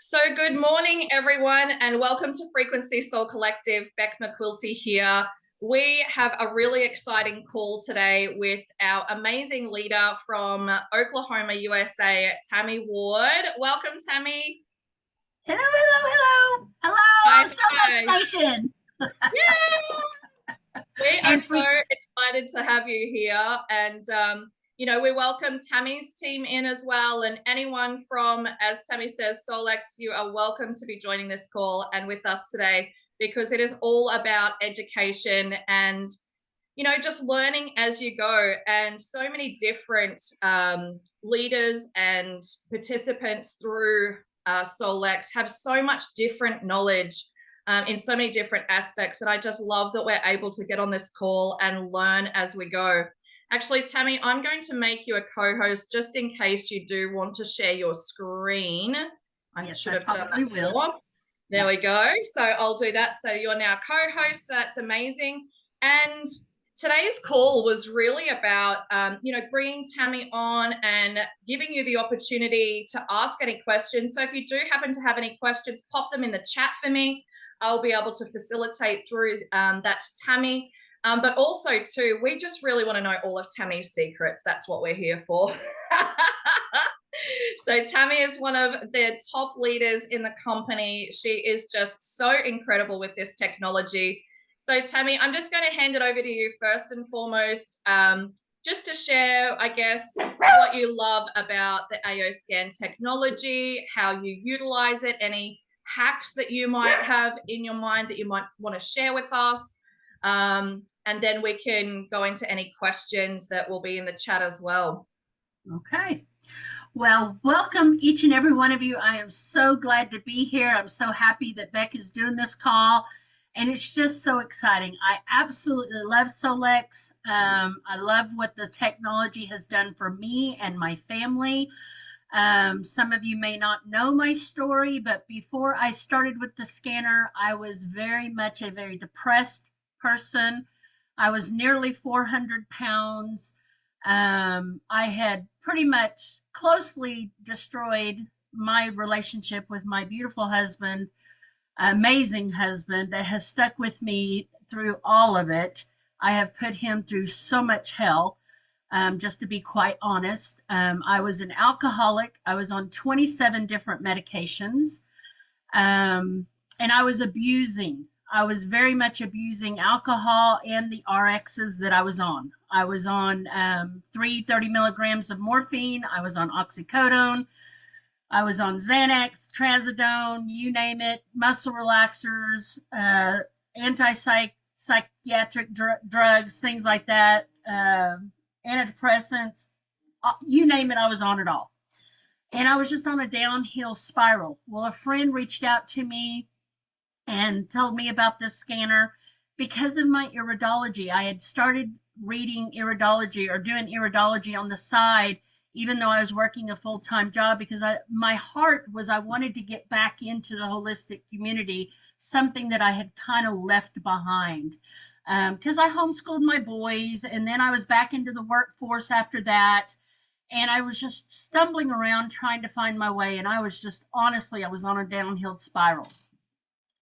So, good morning, everyone, and welcome to Frequency Soul Collective. Beck McQuilty here. We have a really exciting call today with our amazing leader from Oklahoma, USA, Tammy Ward. Welcome, Tammy. Hello, hello, hello, Hi, hello, hi. Soul Station. Yeah. We are And so excited to have you here. We welcome Tammy's team in as well. And anyone from, as Tammy says, Solex, you are welcome to be joining this call and with us today because it is all about education and, just learning as you go. And so many different leaders and participants through Solex have so much different knowledge in so many different aspects. And I just love that we're able to get on this call and learn as we go. Actually, Tammy, I'm going to make you a co-host just in case you do want to share your screen. yes, Should I have done probably that will. before. There we go. So I'll do that. So you're now co-host. That's amazing. And today's call was really about, bringing Tammy on and giving you the opportunity to ask any questions. So if you do happen to have any questions, pop them in the chat for me. I'll be able to facilitate through that to Tammy. But also, too, we just really want to know all of Tammy's secrets. That's what we're here for. So Tammy is one of the top leaders in the company. She is just so incredible with this technology. So Tammy, I'm just going to hand it over to you first and foremost, just to share, I guess, what you love about the AO scan technology, how you utilize it, any hacks that you might have in your mind that you might want to share with us. And then we can go into any questions that will be in the chat as well. Okay. Well, welcome each and every one of you. I am so glad to be here. I'm so happy that Beck is doing this call. And it's just so exciting. I absolutely love Solex. I love what the technology has done for me and my family. Some of you may not know my story, but before I started with the scanner, I was very much a very depressed person. I was nearly 400 pounds. I had pretty much closely destroyed my relationship with my beautiful husband, amazing husband that has stuck with me through all of it. I have put him through so much hell. Just to be quite honest, I was an alcoholic. I was on 27 different medications, and I was abusing. I was very much abusing alcohol and the RXs that I was on. I was on 30 milligrams of morphine. I was on oxycodone. I was on Xanax, Trazodone, you name it, muscle relaxers, psychiatric drugs, things like that, antidepressants, you name it, I was on it all. And I was just on a downhill spiral. Well, a friend reached out to me and told me about this scanner because of my iridology. I had started reading iridology or doing iridology on the side, even though I was working a full-time job, because my heart was I wanted to get back into the holistic community, something that I had kind of left behind. Because I homeschooled my boys, and then I was back into the workforce after that. And I was just stumbling around trying to find my way. And I was just, honestly, I was on a downhill spiral.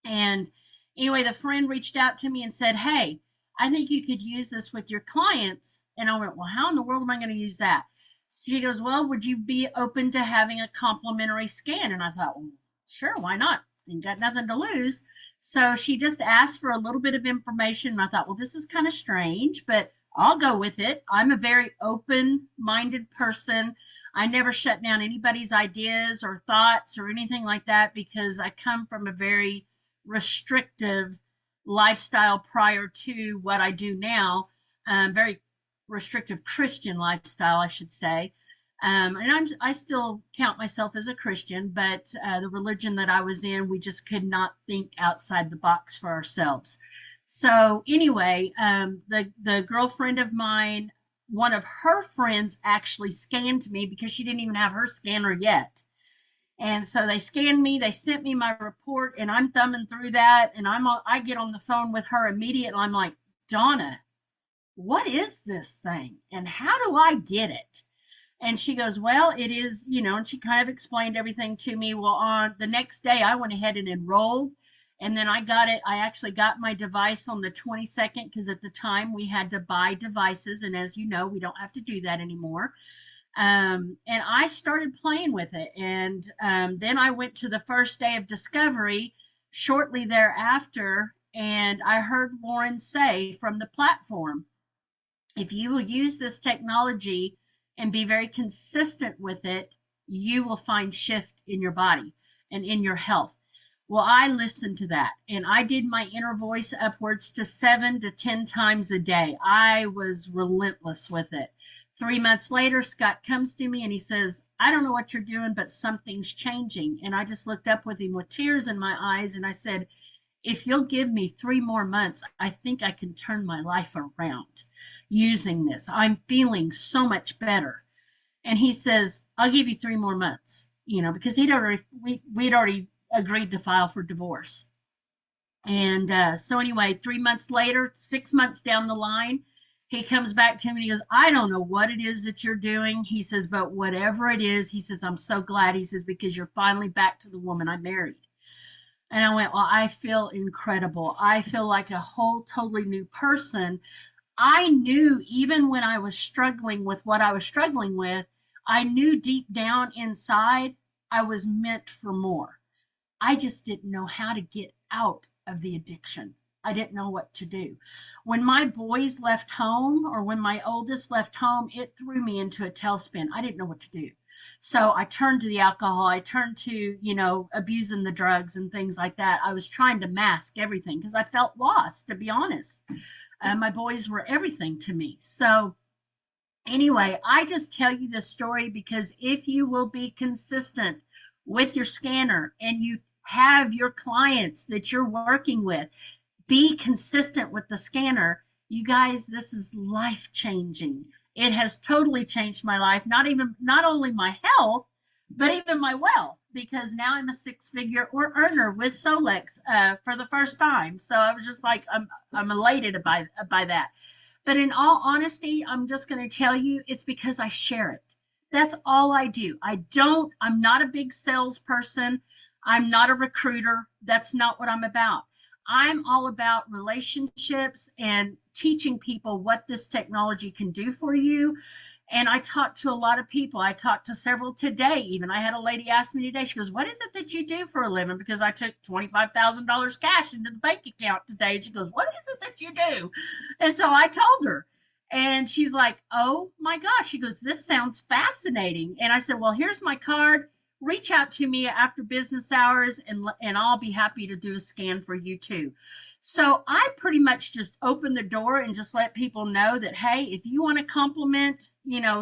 And anyway, the friend reached out to me and said, "Hey, I think you could use this with your clients." And I went, "Well, how in the world am I going to use that?" She goes, "Well, would you be open to having a complimentary scan?" And I thought, well, sure, why not? Ain't got nothing to lose. So she just asked for a little bit of information. And I thought, well, this is kind of strange, but I'll go with it. I'm a very open minded person. I never shut down anybody's ideas or thoughts or anything like that because I come from a very restrictive lifestyle prior to what I do now. Very restrictive Christian lifestyle, I should say. And I still count myself as a Christian, but the religion that I was in, we just could not think outside the box for ourselves. So anyway, the girlfriend of mine, one of her friends actually scanned me because she didn't even have her scanner yet. And so they scanned me, they sent me my report, and I'm thumbing through that. And I get on the phone with her immediately. I'm like, "Donna, what is this thing? And how do I get it?" And she goes, well, it is, and she kind of explained everything to me. Well, on the next day, I went ahead and enrolled. And then I actually got my device on the 22nd because at the time we had to buy devices. And as you know, we don't have to do that anymore. And I started playing with it. And then I went to the first day of discovery shortly thereafter. And I heard Lauren say from the platform, if you will use this technology and be very consistent with it, you will find shift in your body and in your health. Well, I listened to that and I did my inner voice upwards to 7 to 10 times a day. I was relentless with it. 3 months later, Scott comes to me and he says, I don't know what you're doing, but something's changing. And I just looked up with him with tears in my eyes and I said, if you'll give me 3 more months, I think I can turn my life around using this. I'm feeling so much better. And he says, I'll give you 3 more months, because we'd already agreed to file for divorce. And so anyway, 3 months later, 6 months down the line, he comes back to me and he goes, I don't know what it is that you're doing. He says, but whatever it is, he says, I'm so glad. He says, because you're finally back to the woman I married. And I went, well, I feel incredible. I feel like a whole totally new person. I knew even when I was struggling with what I was struggling with, I knew deep down inside I was meant for more. I just didn't know how to get out of the addiction. I didn't know what to do. When my boys left home, or when my oldest left home, it threw me into a tailspin. I didn't know what to do. So I turned to the alcohol. I turned to, abusing the drugs and things like that. I was trying to mask everything because I felt lost, to be honest. My boys were everything to me. So anyway, I just tell you this story because if you will be consistent with your scanner and you have your clients that you're working with, be consistent with the scanner. You guys, this is life changing. It has totally changed my life, not only my health, but even my wealth, because now I'm a six-figure earner with Solex for the first time. So I was just like, I'm elated by that. But in all honesty, I'm just going to tell you it's because I share it. That's all I do. I'm not a big salesperson. I'm not a recruiter. That's not what I'm about. I'm all about relationships and teaching people what this technology can do for you. And I talked to a lot of people. I talked to several today, even. I had a lady ask me today, she goes, what is it that you do for a living? Because I took $25,000 cash into the bank account today. And she goes, what is it that you do? And so I told her. And she's like, oh my gosh. She goes, this sounds fascinating. And I said, well, here's my card. Reach out to me after business hours and I'll be happy to do a scan for you too. So I pretty much just open the door and just let people know that, hey, if you want to compliment,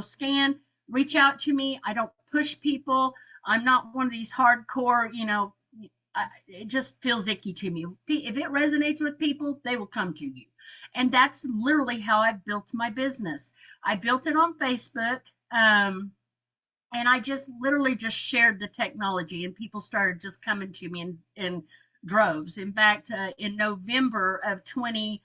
scan, reach out to me. I don't push people. I'm not one of these hardcore, it just feels icky to me. If it resonates with people, they will come to you. And that's literally how I've built my business. I built it on Facebook. And I just literally just shared the technology and people started just coming to me in droves. In fact, in November of 2020,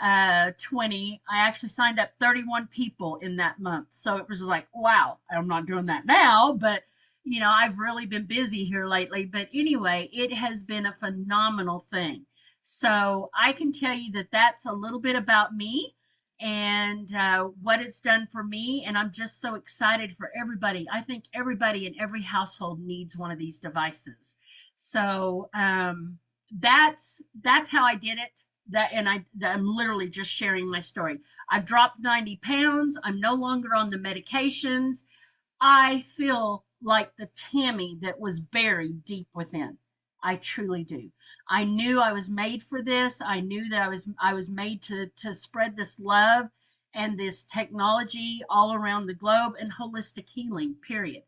I actually signed up 31 people in that month. So it was like, wow, I'm not doing that now, but I've really been busy here lately. But anyway, it has been a phenomenal thing. So I can tell you that that's a little bit about me and what it's done for me. And I'm just so excited for everybody. I think everybody in every household needs one of these devices. So that's how I did it. I'm literally just sharing my story. I've dropped 90 pounds. I'm no longer on the medications. I feel like the Tammy that was buried deep within. I truly do. I knew I was made for this. I knew that I was made to spread this love and this technology all around the globe and holistic healing, period.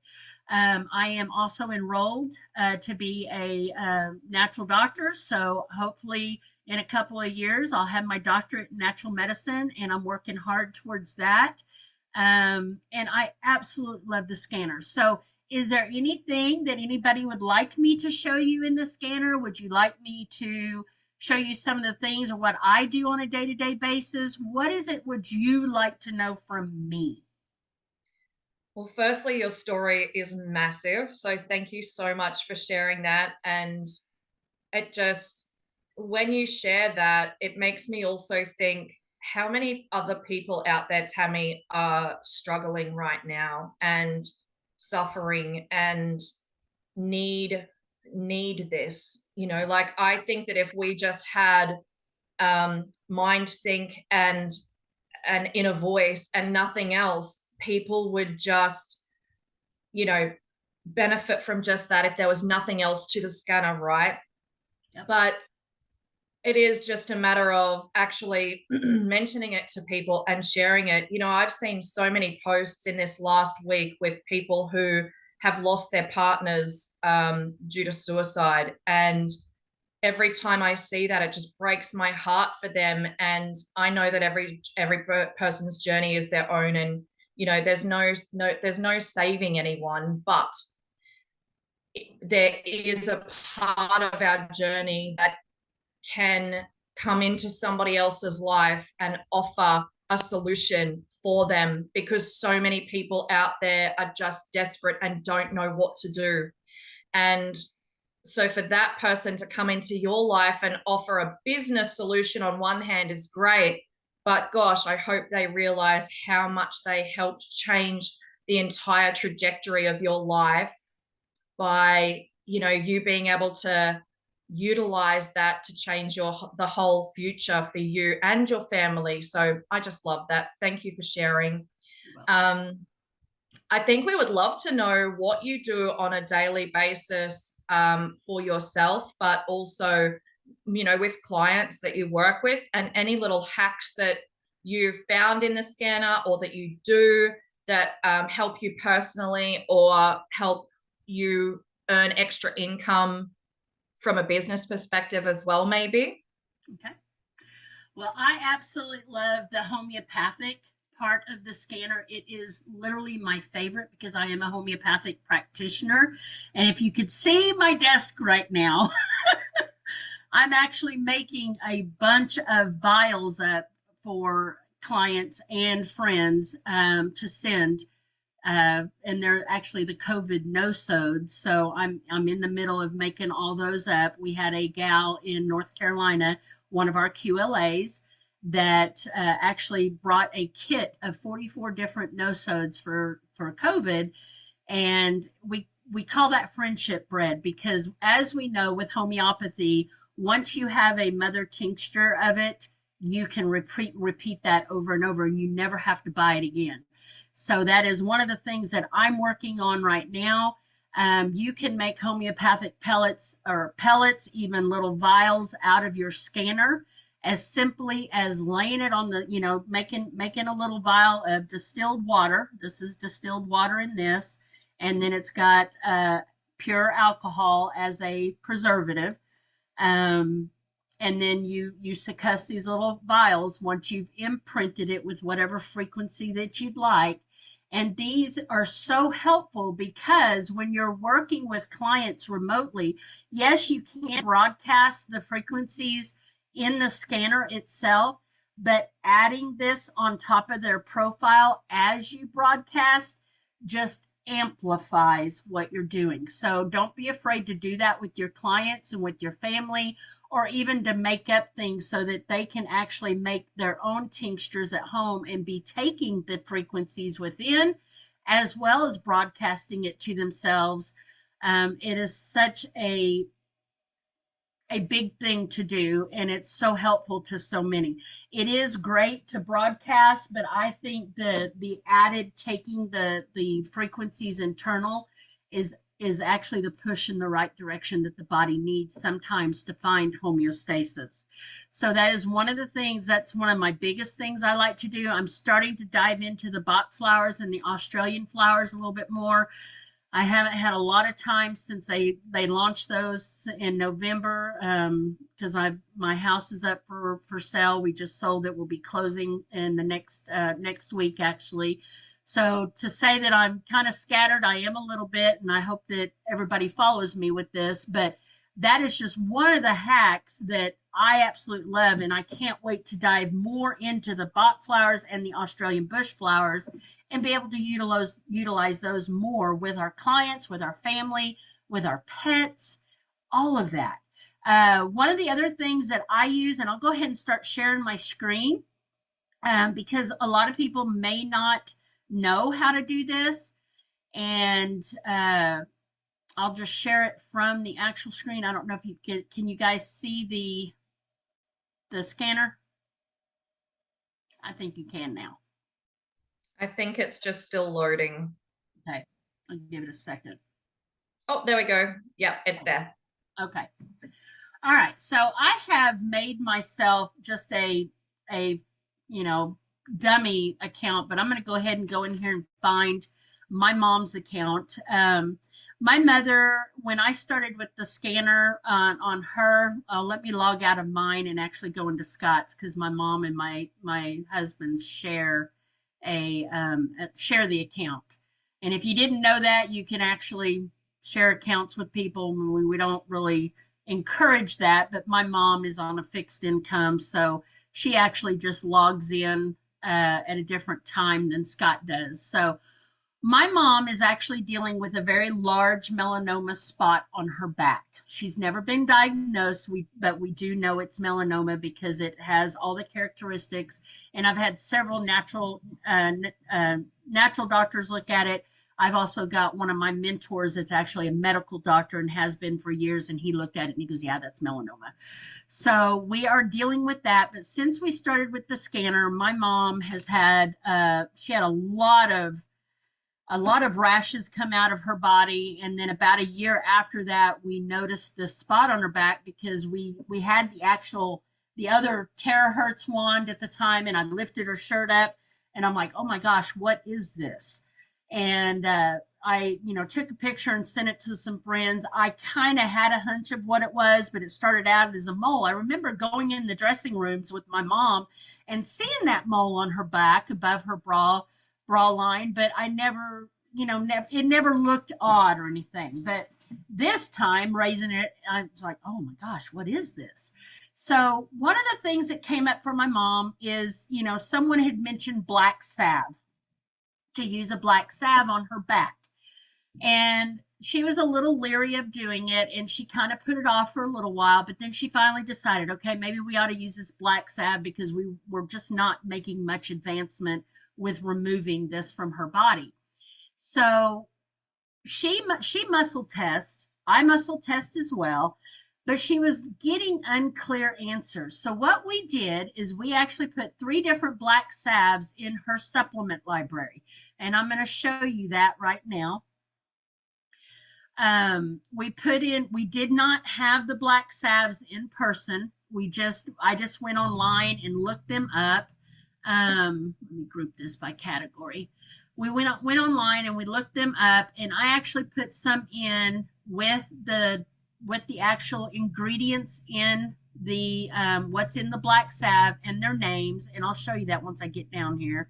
I am also enrolled to be a natural doctor. So hopefully in a couple of years, I'll have my doctorate in natural medicine and I'm working hard towards that. And I absolutely love the scanner. So is there anything that anybody would like me to show you in the scanner? Would you like me to show you some of the things or what I do on a day-to-day basis? What is it would you like to know from me? Well, firstly, your story is massive. So thank you so much for sharing that. And it just, when you share that, it makes me also think how many other people out there, Tammy, are struggling right now and suffering and need need this. Like I think that if we just had mind sync and an inner voice and nothing else, people would just, you know, benefit from just that if there was nothing else to the scanner, right? Yep. But it is just a matter of actually mentioning it to people and sharing it. I've seen so many posts in this last week with people who have lost their partners due to suicide. And every time I see that, it just breaks my heart for them. And I know that every person's journey is their own, and there's no saving anyone, but there is a part of our journey that can come into somebody else's life and offer a solution for them, because so many people out there are just desperate and don't know what to do. And so for that person to come into your life and offer a business solution on one hand is great, but gosh, I hope they realize how much they helped change the entire trajectory of your life by you being able to utilize that to change the whole future for you and your family. So I just love that. Thank you for sharing. You're welcome. um, I think we would love to know what you do on a daily basis for yourself, but also, with clients that you work with, and any little hacks that you found in the scanner or that you do that help you personally or help you earn extra income from a business perspective as well, maybe. Okay. Well, I absolutely love the homeopathic part of the scanner. It is literally my favorite because I am a homeopathic practitioner. And if you could see my desk right now, I'm actually making a bunch of vials up for clients and friends to send. And they're actually the COVID no-sods. So I'm in the middle of making all those up. We had a gal in North Carolina, one of our QLAs, that actually brought a kit of 44 different no-sods for COVID, and we call that friendship bread because, as we know with homeopathy, once you have a mother tincture of it, you can repeat that over and over, and you never have to buy it again. So that is one of the things that I'm working on right now. You can make homeopathic pellets, even little vials out of your scanner, as simply as laying it on the, making a little vial of distilled water. This is distilled water in this, and then it's got pure alcohol as a preservative. Um, and then you succuss these little vials once you've imprinted it with whatever frequency that you'd like. And these are so helpful because when you're working with clients remotely, yes, you can broadcast the frequencies in the scanner itself, but adding this on top of their profile as you broadcast just amplifies what you're doing. So don't be afraid to do that with your clients and with your family, or even to make up things so that they can actually make their own tinctures at home and be taking the frequencies within as well as broadcasting it to themselves. It is such a big thing to do, and it's so helpful to so many. It is great to broadcast, but I think the added taking the frequencies internal is actually the push in the right direction that the body needs sometimes to find homeostasis. So that is one of the things, that's one of my biggest things I like to do. I'm starting to dive into the Bach flowers and the Australian flowers a little bit more. I haven't had a lot of time since they launched those in November, because my house is up for sale. We just sold it. We'll be closing in the next week actually. So to say that I'm kind of scattered, I am a little bit, and I hope that everybody follows me with this. But that is just one of the hacks that I absolutely love. And I can't wait to dive more into the Bach flowers and the Australian bush flowers and be able to utilize those more with our clients, with our family, with our pets, all of that. One of the other things that I use, and I'll go ahead and start sharing my screen because a lot of people may not know how to do this. And I'll just share it from the actual screen. I don't know if you can you guys see the scanner? I think you can now. I think it's just still loading. Okay, I'll give it a second. Oh, there we go. Yeah, it's there. Okay. All right. So I have made myself just a you know dummy account, but I'm going to go ahead and go in here and find my mom's account. My mother, when I started with the scanner on her, let me log out of mine and actually go into Scott's because my mom and my husband share the account. And if you didn't know that, you can actually share accounts with people. We don't really encourage that, but my mom is on a fixed income, so she actually just logs in at a different time than Scott does. So my mom is actually dealing with a very large melanoma spot on her back. She's never been diagnosed, but we do know it's melanoma because it has all the characteristics. And I've had several natural doctors look at it. I've also got one of my mentors that's actually a medical doctor and has been for years, and he looked at it and he goes, "Yeah, that's melanoma." So we are dealing with that. But since we started with the scanner, my mom has had she had a lot of rashes come out of her body, and then about a year after that we noticed the spot on her back because we had the other terahertz wand at the time, and I lifted her shirt up and I'm like, oh my gosh, what is this? And I took a picture and sent it to some friends. I kind of had a hunch of what it was, but it started out as a mole. I remember going in the dressing rooms with my mom and seeing that mole on her back above her bra line, but I never, it never looked odd or anything. But this time, raising it, I was like, oh my gosh, what is this? So one of the things that came up for my mom is, someone had mentioned black salve, to use a black salve on her back. And she was a little leery of doing it, and she kind of put it off for a little while, but then she finally decided, okay, maybe we ought to use this black salve because we were just not making much advancement with removing this from her body. So she muscle tests, I muscle test as well, but she was getting unclear answers. So what we did is we actually put 3 different black salves in her supplement library, and I'm going to show you that right now. We did not have the black salves in person. I just went online and looked them up. Let me group this by category. We went online and we looked them up, and I actually put some in with the actual ingredients in the what's in the black salve and their names, and I'll show you that once I get down here.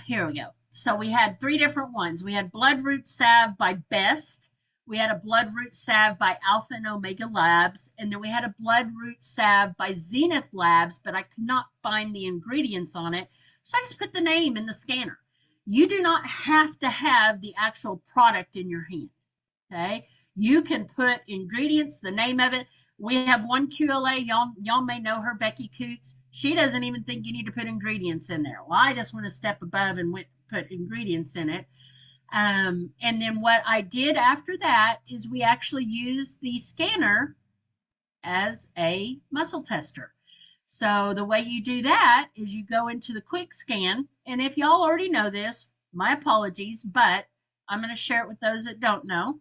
Here we go. So we had 3 different ones. We had Bloodroot Salve by Best. We had a Bloodroot Salve by Alpha and Omega Labs. And then we had a Bloodroot Salve by Zenith Labs, but I could not find the ingredients on it. So I just put the name in the scanner. You do not have to have the actual product in your hand. Okay. You can put ingredients, the name of it. We have one QLA, y'all may know her, Becky Coots. She doesn't even think you need to put ingredients in there. Well, I just went a step above and put ingredients in it. And then what I did after that is we actually used the scanner as a muscle tester. So the way you do that is you go into the quick scan. And if y'all already know this, my apologies, but I'm going to share it with those that don't know.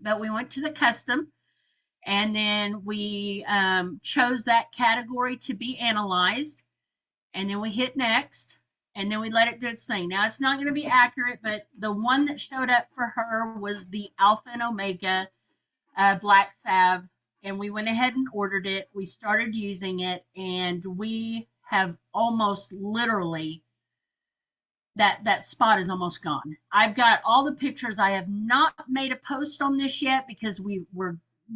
But we went to the custom, and then we chose that category to be analyzed, and then we hit next, and then we let it do its thing. Now it's not going to be accurate, but the one that showed up for her was the Alpha and Omega black salve, and we went ahead and ordered it. We started using it, and we have almost literally that spot is almost gone. I've got all the pictures. I have not made a post on this yet because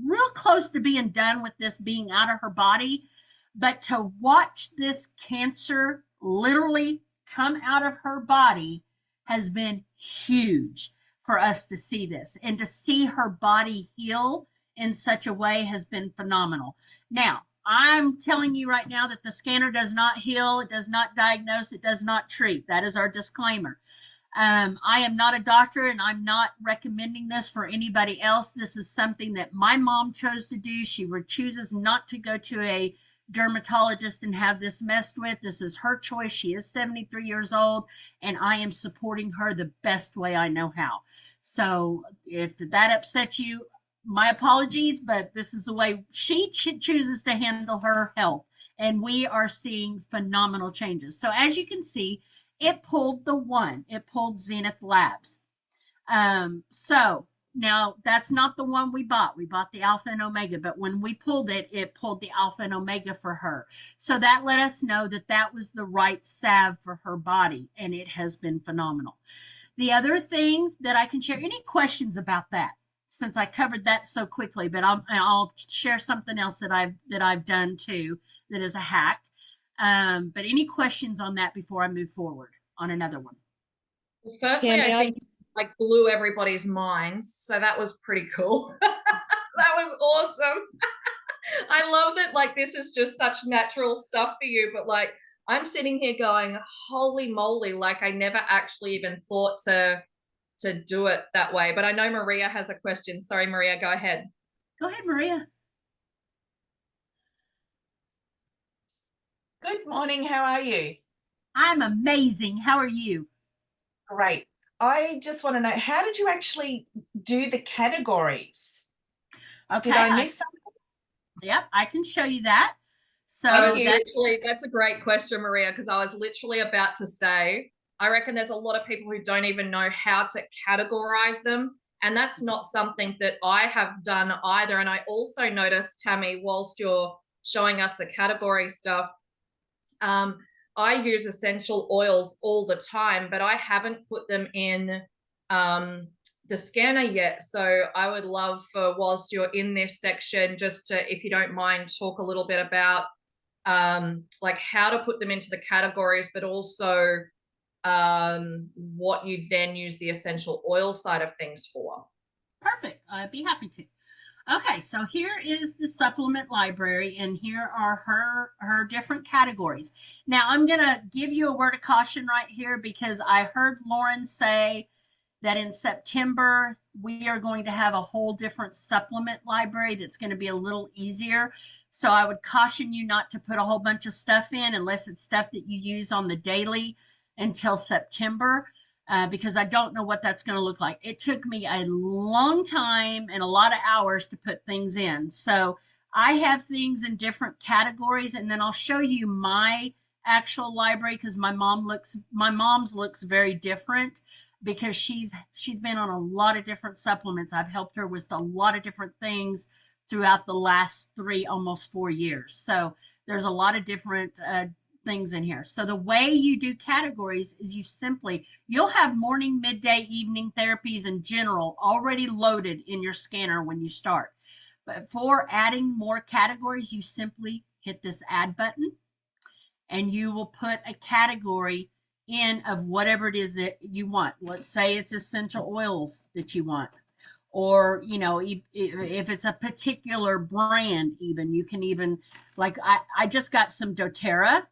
real close to being done with this being out of her body. But to watch this cancer literally come out of her body has been huge for us to see this. And to see her body heal in such a way has been phenomenal. Now, I'm telling you right now that the scanner does not heal, it does not diagnose, it does not treat. That is our disclaimer. I am not a doctor and I'm not recommending this for anybody else. This is something that my mom chose to do. She chooses not to go to a dermatologist and have this messed with. This is her choice. She is 73 years old and I am supporting her the best way I know how. So if that upsets you, my apologies, but this is the way she chooses to handle her health. And we are seeing phenomenal changes. So as you can see, it pulled the one, it pulled Zenith Labs. So now that's not the one we bought. We bought the Alpha and Omega, but when we pulled it, it pulled the Alpha and Omega for her. So that let us know that that was the right salve for her body, and it has been phenomenal. The other thing that I can share, any questions about that? Since I covered that so quickly, but I'll share something else that I've done too that is a hack. But any questions on that before I move forward on another one? Well, firstly, I Tammy, think it's like blew everybody's minds. So that was pretty cool. That was awesome. I love that like this is just such natural stuff for you, but like I'm sitting here going, holy moly, like I never actually even thought to do it that way. But I know Maria has a question. Sorry, Maria, go ahead. Go ahead, Maria. good morning. How are you? I'm amazing. How are you? Great. I just want to know, how did you actually do the categories? Okay, Did I miss something? yep, I can show you that. So I was you. literally, that's a great question, Maria, because I was literally about to say, I reckon there's a lot of people who don't even know how to categorize them. And that's not something that I have done either. And I also noticed, Tammy, whilst you're showing us the category stuff, um, I use essential oils all the time, but I haven't put them in the scanner yet. So I would love for, whilst you're in this section, just to, if you don't mind, talk a little bit about like how to put them into the categories, but also what you then use the essential oil side of things for. perfect. I'd be happy to. Okay, so here is the supplement library, and here are her different categories. Now I'm gonna give you a word of caution right here because I heard Lauren say that in September we are going to have a whole different supplement library that's going to be a little easier. So I would caution you not to put a whole bunch of stuff in unless it's stuff that you use on the daily until September. Because I don't know what that's going to look like. It took me a long time and a lot of hours to put things in. So I have things in different categories, and then I'll show you my actual library because my mom's looks very different because she's been on a lot of different supplements. I've helped her with a lot of different things throughout the last 3 almost 4 years. So there's a lot of different things in here. So the way you do categories is you'll have morning, midday, evening therapies in general already loaded in your scanner when you start. But for adding more categories, you simply hit this add button and you will put a category in of whatever it is that you want. Let's say it's essential oils that you want. Or, if it's a particular brand, even you can even like I just got some doTERRA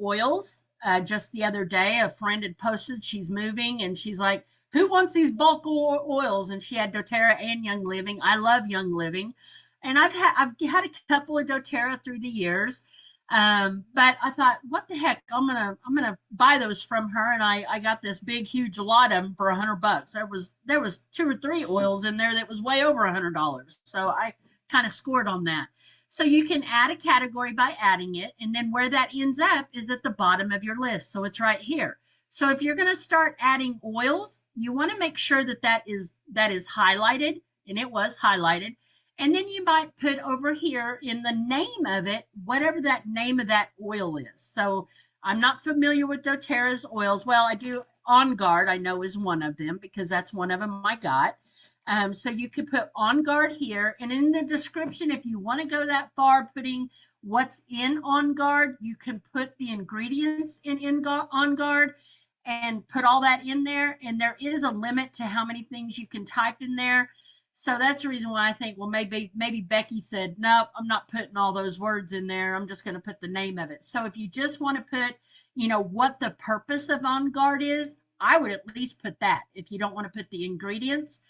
oils just the other day. A friend had posted she's moving and she's like, who wants these bulk oils? And she had doTERRA and Young Living. I love Young Living, and I've had a couple of doTERRA through the years. But I thought, what the heck? I'm gonna buy those from her, and I got this big huge lot of them for $100. There was 2 or 3 oils in there that was way over $100. So I kind of scored on that. So you can add a category by adding it, and then where that ends up is at the bottom of your list. So it's right here. So if you're going to start adding oils, you want to make sure that that is highlighted, and it was highlighted. And then you might put over here in the name of it, whatever that name of that oil is. So I'm not familiar with doTERRA's oils. Well, I do. On Guard, I know, is one of them because that's one of them I got. So you could put On Guard here, and in the description, if you want to go that far, putting what's in On Guard, you can put the ingredients in On Guard and put all that in there. And there is a limit to how many things you can type in there. So that's the reason why I think, well, maybe Becky said, nope, I'm not putting all those words in there. I'm just going to put the name of it. So if you just want to put, what the purpose of On Guard is, I would at least put that if you don't want to put the ingredients.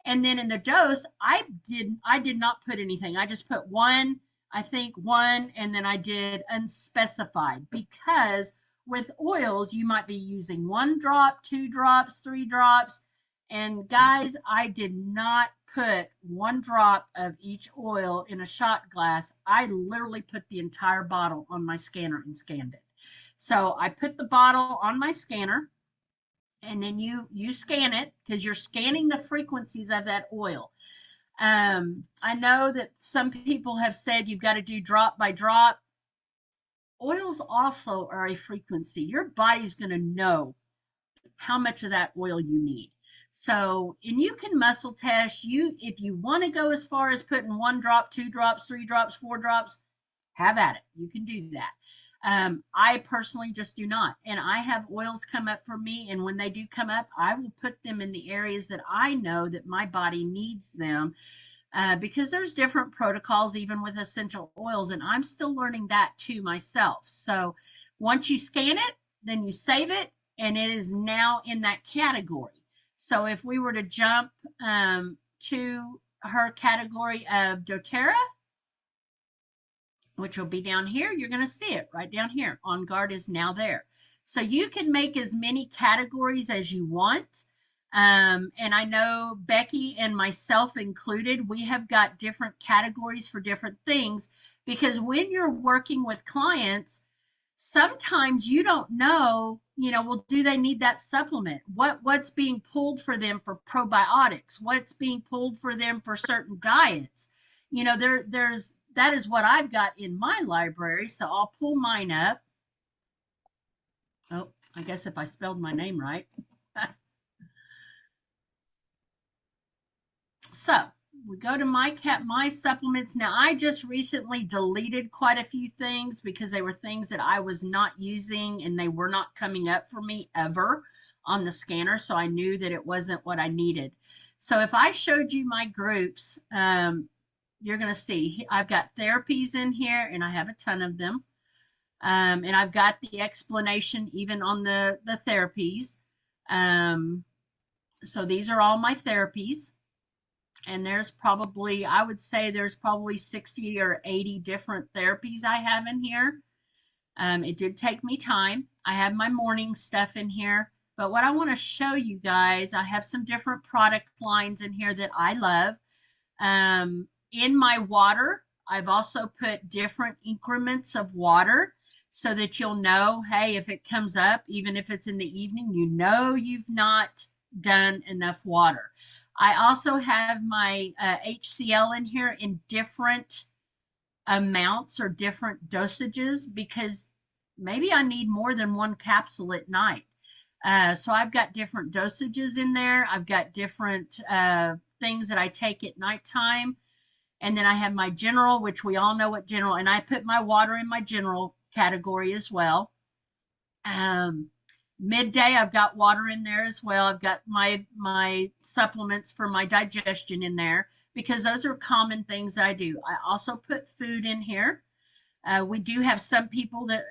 And then in the dose, I did not put anything. I just put one, I think one, and then I did unspecified, because with oils, you might be using 1 drop, 2 drops, 3 drops. And guys, I did not put 1 drop of each oil in a shot glass. I literally put the entire bottle on my scanner and scanned it. So I put the bottle on my scanner, and then you scan it because you're scanning the frequencies of that oil. I know that some people have said you've got to do drop by drop. Oils also are a frequency. Your body's going to know how much of that oil you need. So, and you can muscle test. If you want to go as far as putting 1 drop, 2 drops, 3 drops, 4 drops, have at it. You can do that. I personally just do not. And I have oils come up for me. And when they do come up, I will put them in the areas that I know that my body needs them. Because there's different protocols even with essential oils, and I'm still learning that too myself. So once you scan it, then you save it, and it is now in that category. So if we were to jump to her category of doTERRA, which will be down here, you're going to see it right down here. On Guard is now there. So you can make as many categories as you want. And I know Becky and myself included, we have got different categories for different things, because when you're working with clients, sometimes you don't know, well, do they need that supplement? What's being pulled for them for probiotics? What's being pulled for them for certain diets? There's that is what I've got in my library. So I'll pull mine up. Oh, I guess if I spelled my name right. So we go to my supplements. Now, I just recently deleted quite a few things because they were things that I was not using and they were not coming up for me ever on the scanner. So I knew that it wasn't what I needed. So if I showed you my groups, you're going to see I've got therapies in here, and I have a ton of them. And I've got the explanation even on the therapies. So these are all my therapies. And there's probably, I would say there's probably 60 or 80 different therapies I have in here. It did take me time. I have my morning stuff in here. But what I want to show you guys, I have some different product lines in here that I love. In my water, I've also put different increments of water so that you'll know, hey, if it comes up, even if it's in the evening, you've not done enough water. I also have my HCl in here in different amounts or different dosages, because maybe I need more than one capsule at night. So I've got different dosages in there. I've got different things that I take at nighttime. And then I have my general, which we all know what general, and I put my water in my general category as well. Midday, I've got water in there as well. I've got my supplements for my digestion in there, because those are common things that I do. I also put food in here. We do have some people that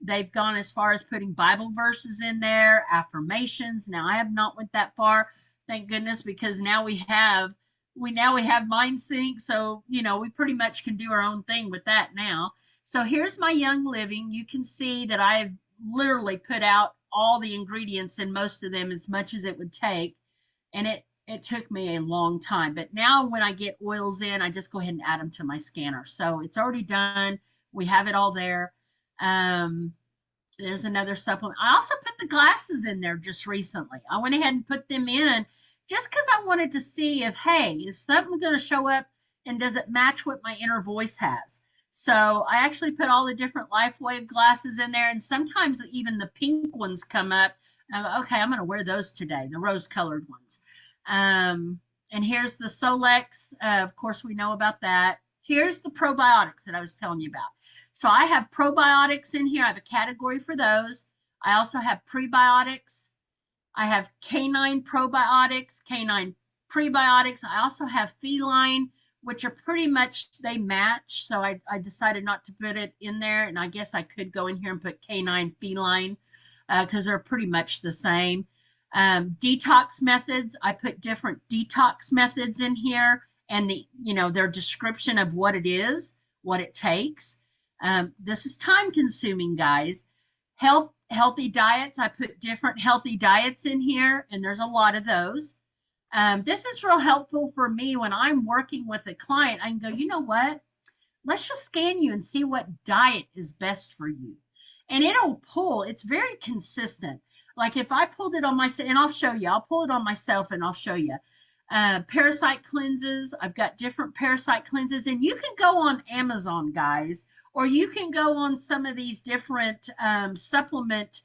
they've gone as far as putting Bible verses in there, affirmations. Now I have not went that far, thank goodness, because now we have MindSync, so we pretty much can do our own thing with that now. So here's my Young Living. You can see that I've literally put out all the ingredients in most of them as much as it would take, and it took me a long time. But now when I get oils in, I just go ahead and add them to my scanner. So it's already done. We have it all there. There's another supplement. I also put the glasses in there just recently. I went ahead and put them in just because I wanted to see if, hey, is something going to show up, and does it match what my inner voice has? So I actually put all the different LifeWave glasses in there, and sometimes even the pink ones come up. Okay, I'm going to wear those today, the rose-colored ones. And here's the Solex. Of course, we know about that. Here's the probiotics that I was telling you about. So I have probiotics in here. I have a category for those. I also have prebiotics. I have canine probiotics, canine prebiotics. I also have feline, which are pretty much, they match. So I decided not to put it in there. And I guess I could go in here and put canine, feline, because they're pretty much the same. Detox methods, I put different detox methods in here and their description of what it is, what it takes. This is time consuming, guys. Healthy diets, I put different healthy diets in here, and there's a lot of those. This is real helpful for me when I'm working with a client. I can go, you know what? Let's just scan you and see what diet is best for you. And it'll pull, it's very consistent. Like if I pulled it on myself, and I'll show you, I'll pull it on myself and I'll show you. Parasite cleanses, I've got different parasite cleanses, and you can go on Amazon, guys, or you can go on some of these different supplement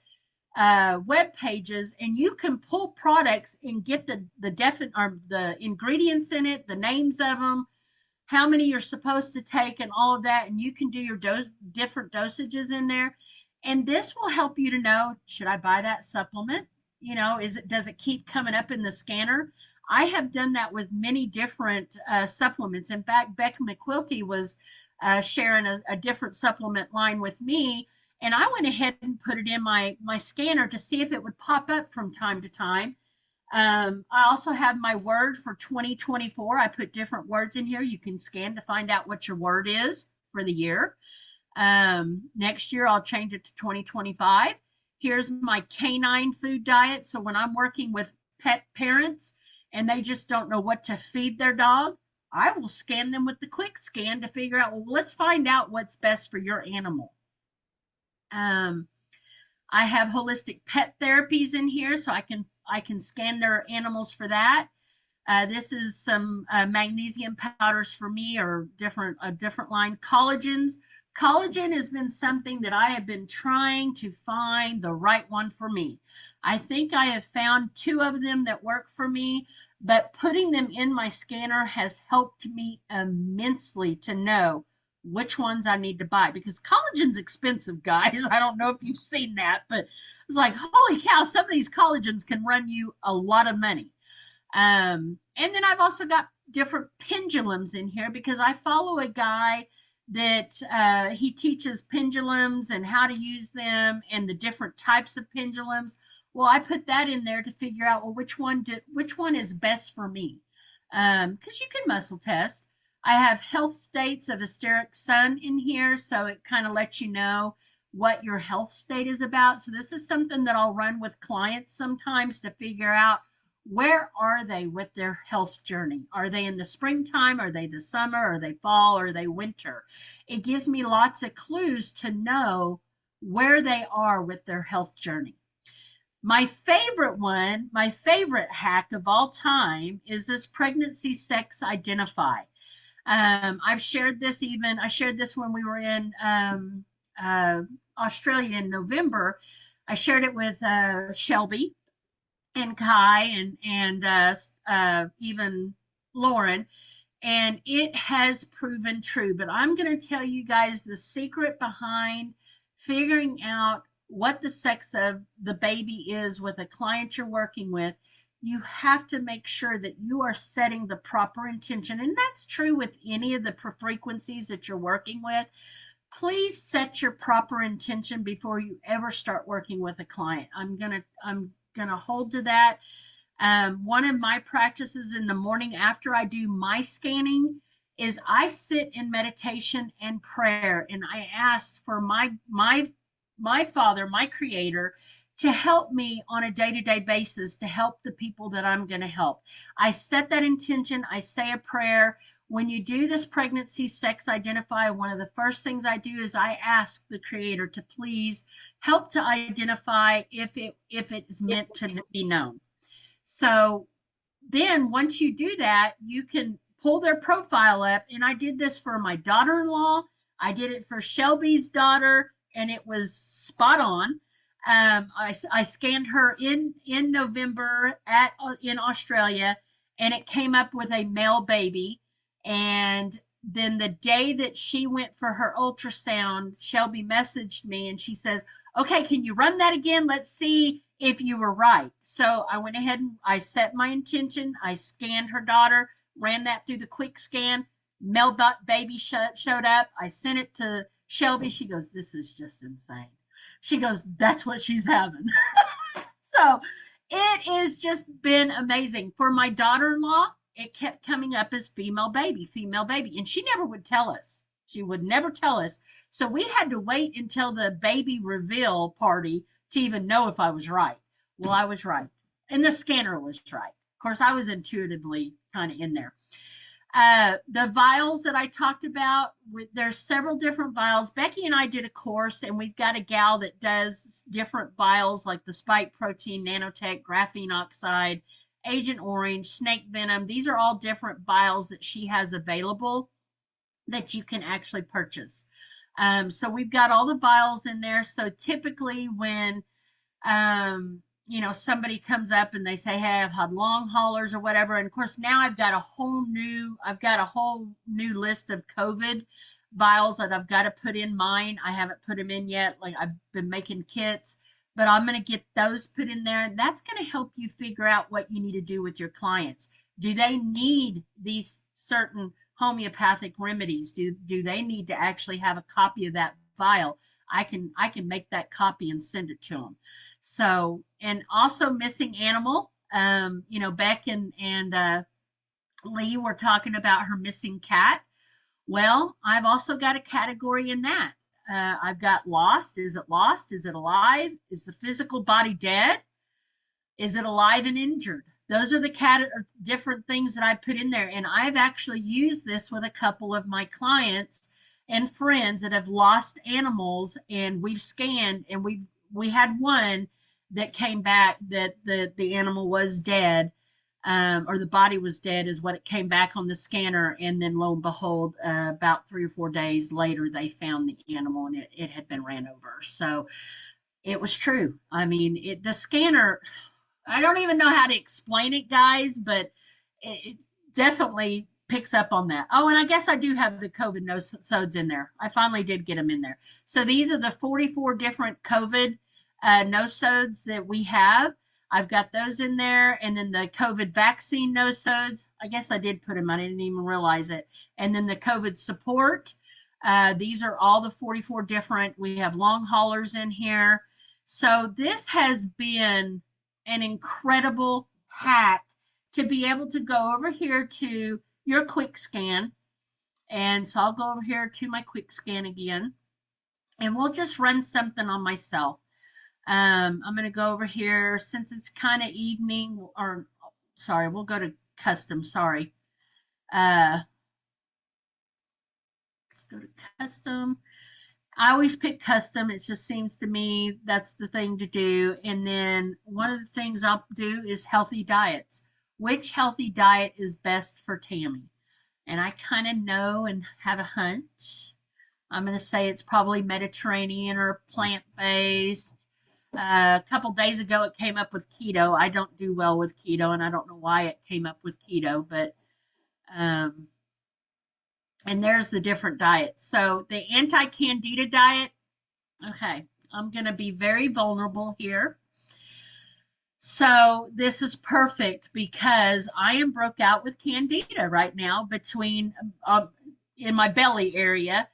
web pages, and you can pull products and get the ingredients in it, the names of them, how many you're supposed to take, and all of that, and you can do your different dosages in there. And this will help you to know, should I buy that supplement? Does it keep coming up in the scanner? I have done that with many different supplements. In fact, Becca McQuilty was sharing a different supplement line with me, and I went ahead and put it in my scanner to see if it would pop up from time to time. I also have my word for 2024. I put different words in here. You can scan to find out what your word is for the year. Next year, I'll change it to 2025. Here's my canine food diet. So when I'm working with pet parents and they just don't know what to feed their dog, I will scan them with the quick scan to figure out, well, let's find out what's best for your animal. I have holistic pet therapies in here, so I can scan their animals for that. This is some magnesium powders for me, or a different line. Collagens. Collagen has been something that I have been trying to find the right one for me. I think I have found 2 of them that work for me, but putting them in my scanner has helped me immensely to know which ones I need to buy, because collagen's expensive, guys. I don't know if you've seen that, but it's like, holy cow, some of these collagens can run you a lot of money. And then I've also got different pendulums in here, because I follow a guy that he teaches pendulums and how to use them and the different types of pendulums. Well, I put that in there to figure out, well, which one is best for me, because you can muscle test. I have health states of hysteric sun in here, so it kind of lets you know what your health state is about. So this is something that I'll run with clients sometimes to figure out, where are they with their health journey? Are they in the springtime? Are they the summer? Are they fall? Are they winter? It gives me lots of clues to know where they are with their health journey. My favorite one, my favorite hack of all time, is this pregnancy sex identify. I shared this when we were in Australia in November. I shared it with Shelby and Kai and even Lauren, and it has proven true. But I'm going to tell you guys the secret behind figuring out what the sex of the baby is with a client you're working with. You have to make sure that you are setting the proper intention, and that's true with any of the frequencies that you're working with. Please set your proper intention before you ever start working with a client. I'm gonna hold to that. One of my practices in the morning after I do my scanning is I sit in meditation and prayer, and I ask for my Father, my Creator, to help me on a day-to-day basis, to help the people that I'm going to help. I set that intention. I say a prayer. When you do this pregnancy sex identify, one of the first things I do is I ask the Creator to please help to identify if it is meant to be known. So then once you do that, you can pull their profile up. And I did this for my daughter-in-law. I did it for Shelby's daughter, and it was spot on. I scanned her in November in Australia, and it came up with a male baby. And then the day that she went for her ultrasound, Shelby messaged me and she says, okay, can you run that again? Let's see if you were right. So I went ahead and I set my intention. I scanned her daughter, ran that through the quick scan. Male baby showed up. I sent it to Shelby. She goes, this is just insane. She goes, that's what she's having. So it has just been amazing. For my daughter-in-law, it kept coming up as female baby, and she never would tell us. She would never tell us. So we had to wait until the baby reveal party to even know if I was right. Well, I was right. And the scanner was right. Of course, I was intuitively kind of in there. The vials that I talked about, there's several different vials. Becky and I did a course, and we've got a gal that does different vials like the spike protein, nanotech, graphene oxide, Agent Orange, snake venom. These are all different vials that she has available that you can actually purchase. So we've got all the vials in there. So typically when somebody comes up and they say, hey, I've had long haulers or whatever. And of course, now I've got a whole new list of COVID vials that I've got to put in mine. I haven't put them in yet. Like, I've been making kits, but I'm going to get those put in there. And that's going to help you figure out what you need to do with your clients. Do they need these certain homeopathic remedies? Do they need to actually have a copy of that vial? I can make that copy and send it to them. So, and also missing animal. Beck and Lee were talking about her missing cat. Well, I've also got a category in that. I've got lost. Is it lost? Is it alive? Is the physical body dead? Is it alive and injured? Those are the different things that I put in there. And I've actually used this with a couple of my clients and friends that have lost animals, and we've scanned, and we had one that came back that the animal was dead, or the body was dead is what it came back on the scanner. And then lo and behold, about 3 or 4 days later, they found the animal and it had been ran over. So it was true. I mean, the scanner, I don't even know how to explain it, guys, but it definitely picks up on that. Oh, and I guess I do have the COVID nosodes in there. I finally did get them in there. So these are the 44 different COVID nosodes that we have. I've got those in there. And then the COVID vaccine nosodes. I guess I did put them, I didn't even realize it. And then the COVID support. These are all the 44 different. We have long haulers in here. So this has been an incredible hack to be able to go over here to your quick scan. And so I'll go over here to my quick scan again, and we'll just run something on myself. I'm going to go over here since it's kind of evening, or sorry, we'll go to custom. Sorry. Let's go to custom. I always pick custom. It just seems to me that's the thing to do. And then one of the things I'll do is healthy diets. Which healthy diet is best for Tammy? And I kind of know and have a hunch. I'm going to say it's probably Mediterranean or plant-based. A couple days ago, it came up with keto. I don't do well with keto, and I don't know why it came up with keto, but and there's the different diets. So the anti-candida diet, okay, I'm going to be very vulnerable here. So this is perfect because I am broke out with candida right now between in my belly area,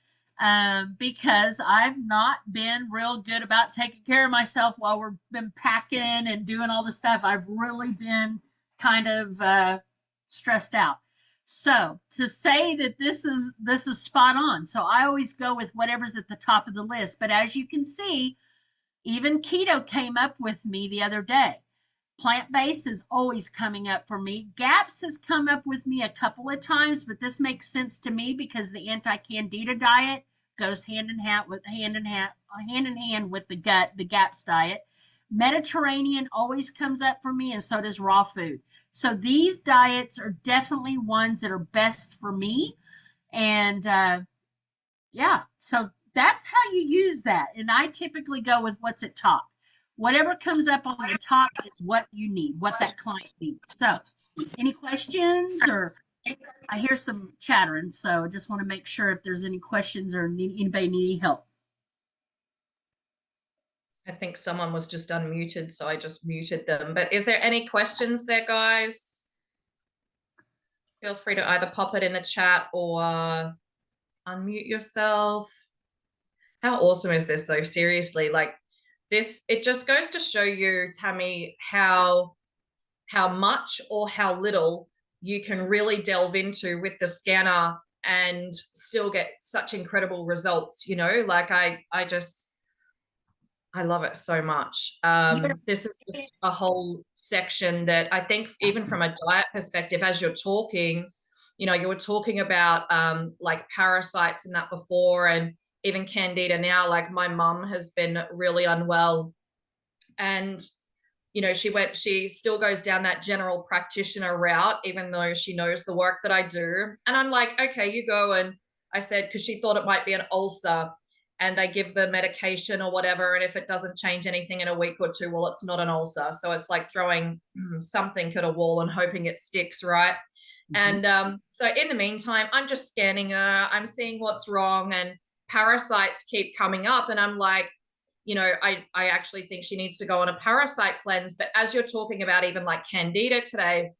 because I've not been real good about taking care of myself while we've been packing and doing all the stuff. I've really been kind of stressed out. So to say that this is spot on. So I always go with whatever's at the top of the list. But as you can see, even keto came up with me the other day. Plant-based is always coming up for me. GAPS has come up with me a couple of times, but this makes sense to me because the anti-candida diet goes hand in hand with the GAPS diet. Mediterranean always comes up for me, and so does raw food. So these diets are definitely ones that are best for me. And yeah, so that's how you use that. And I typically go with what's at top. Whatever comes up on the top is what you need, what that client needs. So Any questions, or I hear some chattering, so I just want to make sure if there's any questions or anybody need any help. I think someone was just unmuted, so I just muted them. But is there any questions there, guys? Feel free to either pop it in the chat or unmute yourself. How awesome is this though? Seriously, like this, it just goes to show you, Tammy, how much or how little you can really delve into with the scanner and still get such incredible results, you know? Like I love it so much. Yeah. This is just a whole section that I think, even from a diet perspective, as you're talking, you know, you were talking about like parasites and that before, and even candida now. Like my mum has been really unwell, and you know, she still goes down that general practitioner route, even though she knows the work that I do. And I'm like, okay, you go. And I said, because she thought it might be an ulcer, and they give the medication or whatever. And if it doesn't change anything in a week or two, well, it's not an ulcer. So it's like throwing something at a wall and hoping it sticks, right? Mhm. And so in the meantime, I'm just scanning her, I'm seeing what's wrong, and parasites keep coming up. And I'm like, you know, I actually think she needs to go on a parasite cleanse. But as you're talking about even like candida today,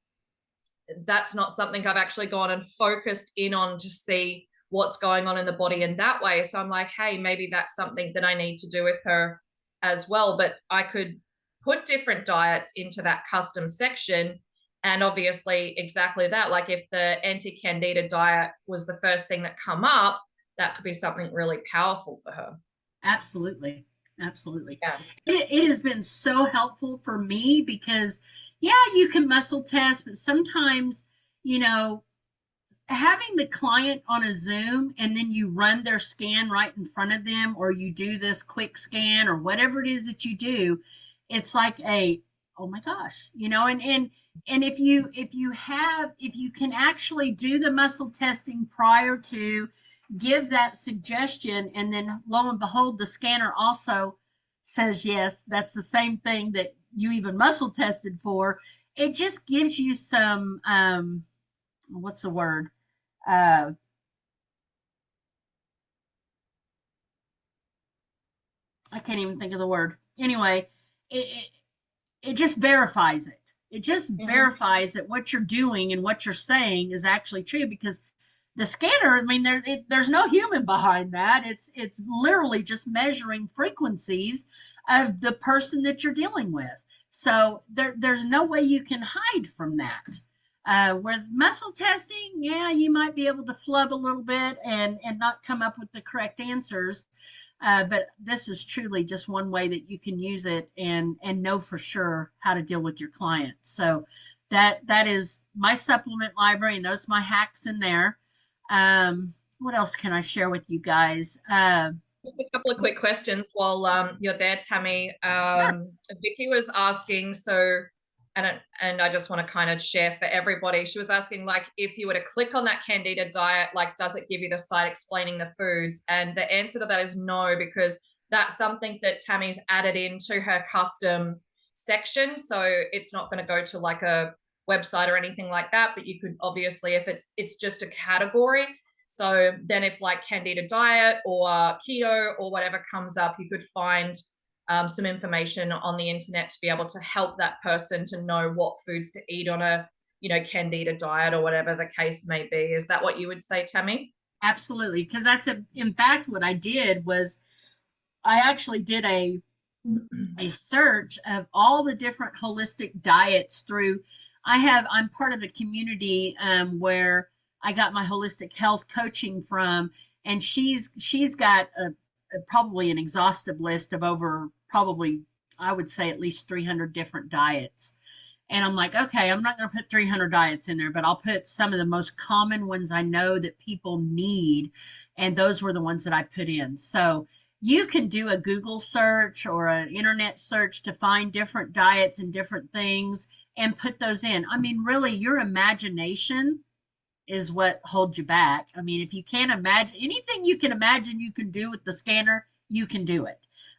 that's not something I've actually gone and focused in on to see what's going on in the body in that way. So I'm like, hey, maybe that's something that I need to do with her as well. But I could put different diets into that custom section. And obviously, exactly that. Like if the anti-candida diet was the first thing that come up, that could be something really powerful for her. Absolutely. Absolutely. Yeah. It has been so helpful for me because, yeah, you can muscle test, but sometimes, you know, having the client on a Zoom and then you run their scan right in front of them, or you do this quick scan or whatever it is that you do, it's like a, oh my gosh, you know, and if you can actually do the muscle testing prior to, give that suggestion, and then lo and behold, the scanner also says yes, that's the same thing that you even muscle tested for. It just gives you some what's the word? uh, I can't even think of the word. Anyway, it, it, it just verifies it. It just Mm-hmm. verifies that what you're doing and what you're saying is actually true, because the scanner, I mean, there's no human behind that. It's literally just measuring frequencies of the person that you're dealing with. So there's no way you can hide from that. With muscle testing, yeah, you might be able to flub a little bit and not come up with the correct answers. But this is truly just one way that you can use it and know for sure how to deal with your clients. So that is my supplement library, and those my hacks in there. What else can I share with you guys? Just a couple of quick questions while you're there, Tammy. Sure. Vicky was asking, so, and I just want to kind of share for everybody. She was asking, like, if you were to click on that Candida diet, like, does it give you the site explaining the foods? And the answer to that is no, because that's something that Tammy's added into her custom section. So it's not going to go to like a website or anything like that. But you could obviously, if it's just a category, so then if like candida diet or keto or whatever comes up, you could find some information on the internet to be able to help that person to know what foods to eat on a, you know, candida diet or whatever the case may be. Is that what you would say, Tammy? Absolutely, because in fact what I did was I actually did a search of all the different holistic diets through. I'm part of a community where I got my holistic health coaching from, and she's got probably an exhaustive list of over, probably, I would say, at least 300 different diets. And I'm like, okay, I'm not going to put 300 diets in there, but I'll put some of the most common ones I know that people need. And those were the ones that I put in. So you can do a Google search or an internet search to find different diets and different things and put those in. I mean, really, your imagination is what holds you back. I mean, if you can't imagine anything you can imagine you can do with the scanner, you can do it.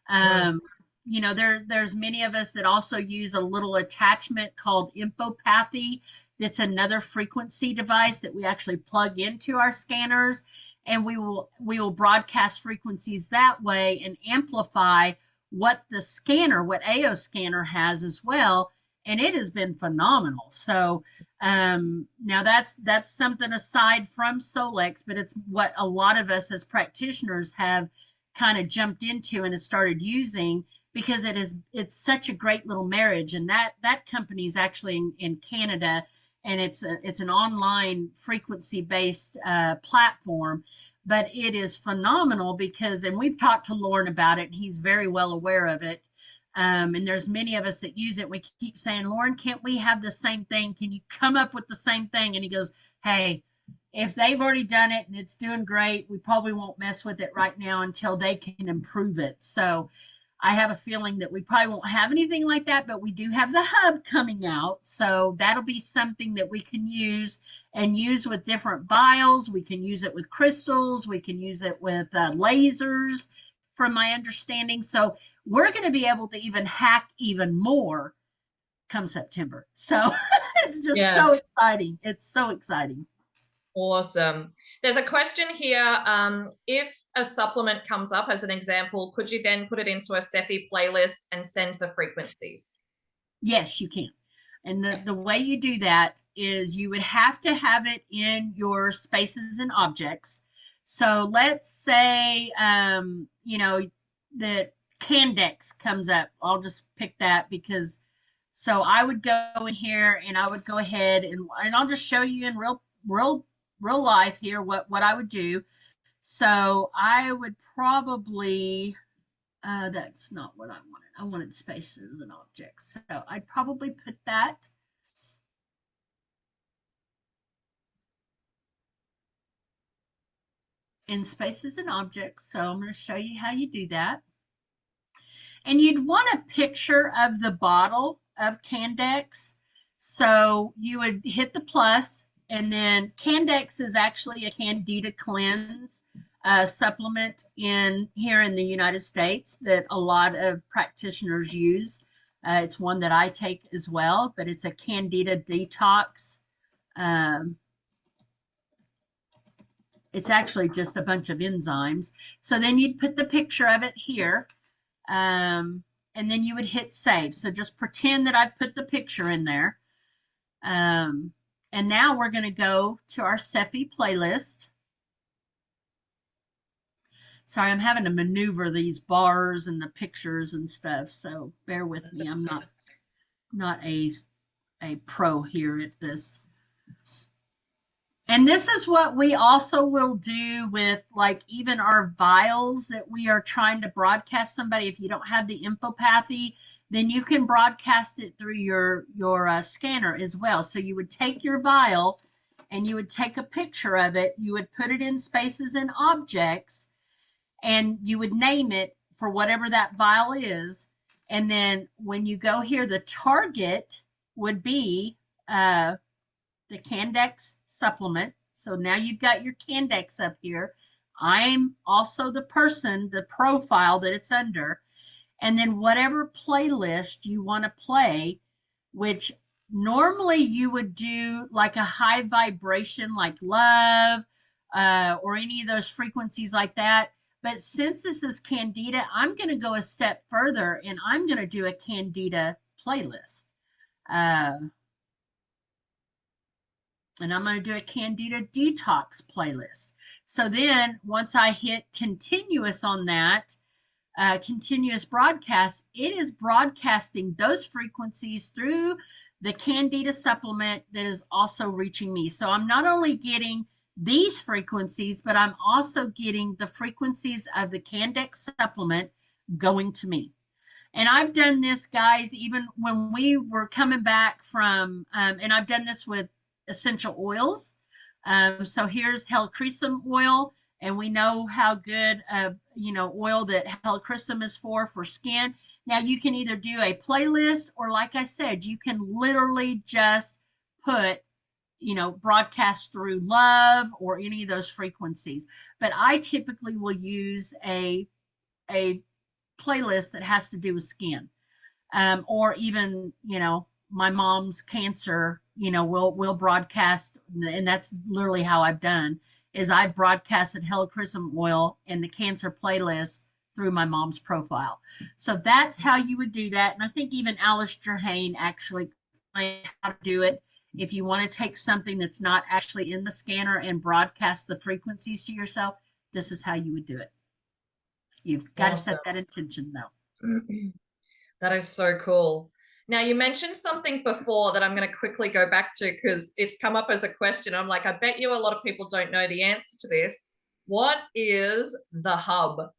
Mm. Um, you know, there's many of us that also use a little attachment called Infopathy It's another frequency device that we actually plug into our scanners, and we will broadcast frequencies that way and amplify what the scanner, what AO scanner has as well, and it has been phenomenal. So now that's something aside from Solex, but it's what a lot of us as practitioners have kind of jumped into and has started using, because it's such a great little marriage. And that company is actually in Canada, and it's an online frequency based platform, but it is phenomenal because, and we've talked to Lauren about it, and he's very well aware of it. And there's many of us that use it. We keep saying, Lauren, can't we have the same thing? Can you come up with the same thing? And he goes, hey, if they've already done it and it's doing great, we probably won't mess with it right now until they can improve it. So I have a feeling that we probably won't have anything like that, but we do have the hub coming out. So that'll be something that we can use and use with different vials. We can use it with crystals. We can use it with lasers, from my understanding. So we're going to be able to even hack even more come September. So it's just so Yes. exciting. It's so exciting. Awesome. There's a question here. If a supplement comes up as an example, could you then put it into a Cephi playlist and send the frequencies? Yes, you can. And the way you do that is you would have to have it in your spaces and objects. So let's say, the Candex comes up. I'll just pick that because, so I would go in here and I would go ahead and I'll just show you in real life here what I would do. So I would probably, that's not what I wanted. I wanted spaces and objects. So I'd probably put that in spaces and objects. So I'm going to show you how you do that. And you'd want a picture of the bottle of Candex. So you would hit the plus, and then Candex is actually a Candida cleanse supplement here in the United States that a lot of practitioners use. It's one that I take as well, but it's a Candida detox. It's actually just a bunch of enzymes. So then you'd put the picture of it here, and then you would hit save. So just pretend that I put the picture in there. And now we're going to go to our Cephi playlist. Sorry, I'm having to maneuver these bars and the pictures and stuff, so bear with me. I'm not a pro here at this. And this is what we also will do with, like, even our vials that we are trying to broadcast somebody. If you don't have the infopathy, then you can broadcast it through your scanner as well. So you would take your vial and you would take a picture of it. You would put it in spaces and objects, and you would name it for whatever that vial is. And then when you go here, the target would be the Candex supplement. So now you've got your Candex up here. I'm also the person, the profile that it's under. And then whatever playlist you want to play, which normally you would do like a high vibration like love, or any of those frequencies like that. But since this is Candida, I'm going to go a step further and I'm going to do a Candida playlist. And I'm going to do a Candida detox playlist. So then once I hit continuous on that, continuous broadcast, it is broadcasting those frequencies through the Candida supplement that is also reaching me. So I'm not only getting these frequencies, but I'm also getting the frequencies of the Candex supplement going to me. And I've done this, guys, even when we were coming back from, and I've done this with essential oils. So here's helichrysum oil, and we know how good of oil that helichrysum is for skin. Now you can either do a playlist, or like I said, you can literally just put broadcast through love or any of those frequencies. But I typically will use a playlist that has to do with skin, or even my mom's cancer we'll broadcast, and that's literally how I've done, is I broadcasted helichrysum oil and the cancer playlist through my mom's profile. So that's how you would do that. And I think even Alice Jerhane actually explained how to do it. If you want to take something that's not actually in the scanner and broadcast the frequencies to yourself, this is how you would do it. You've got to Awesome. set that intention though. That is so cool. Now, you mentioned something before that I'm going to quickly go back to because it's come up as a question. I'm like, I bet you a lot of people don't know the answer to this. What is the hub?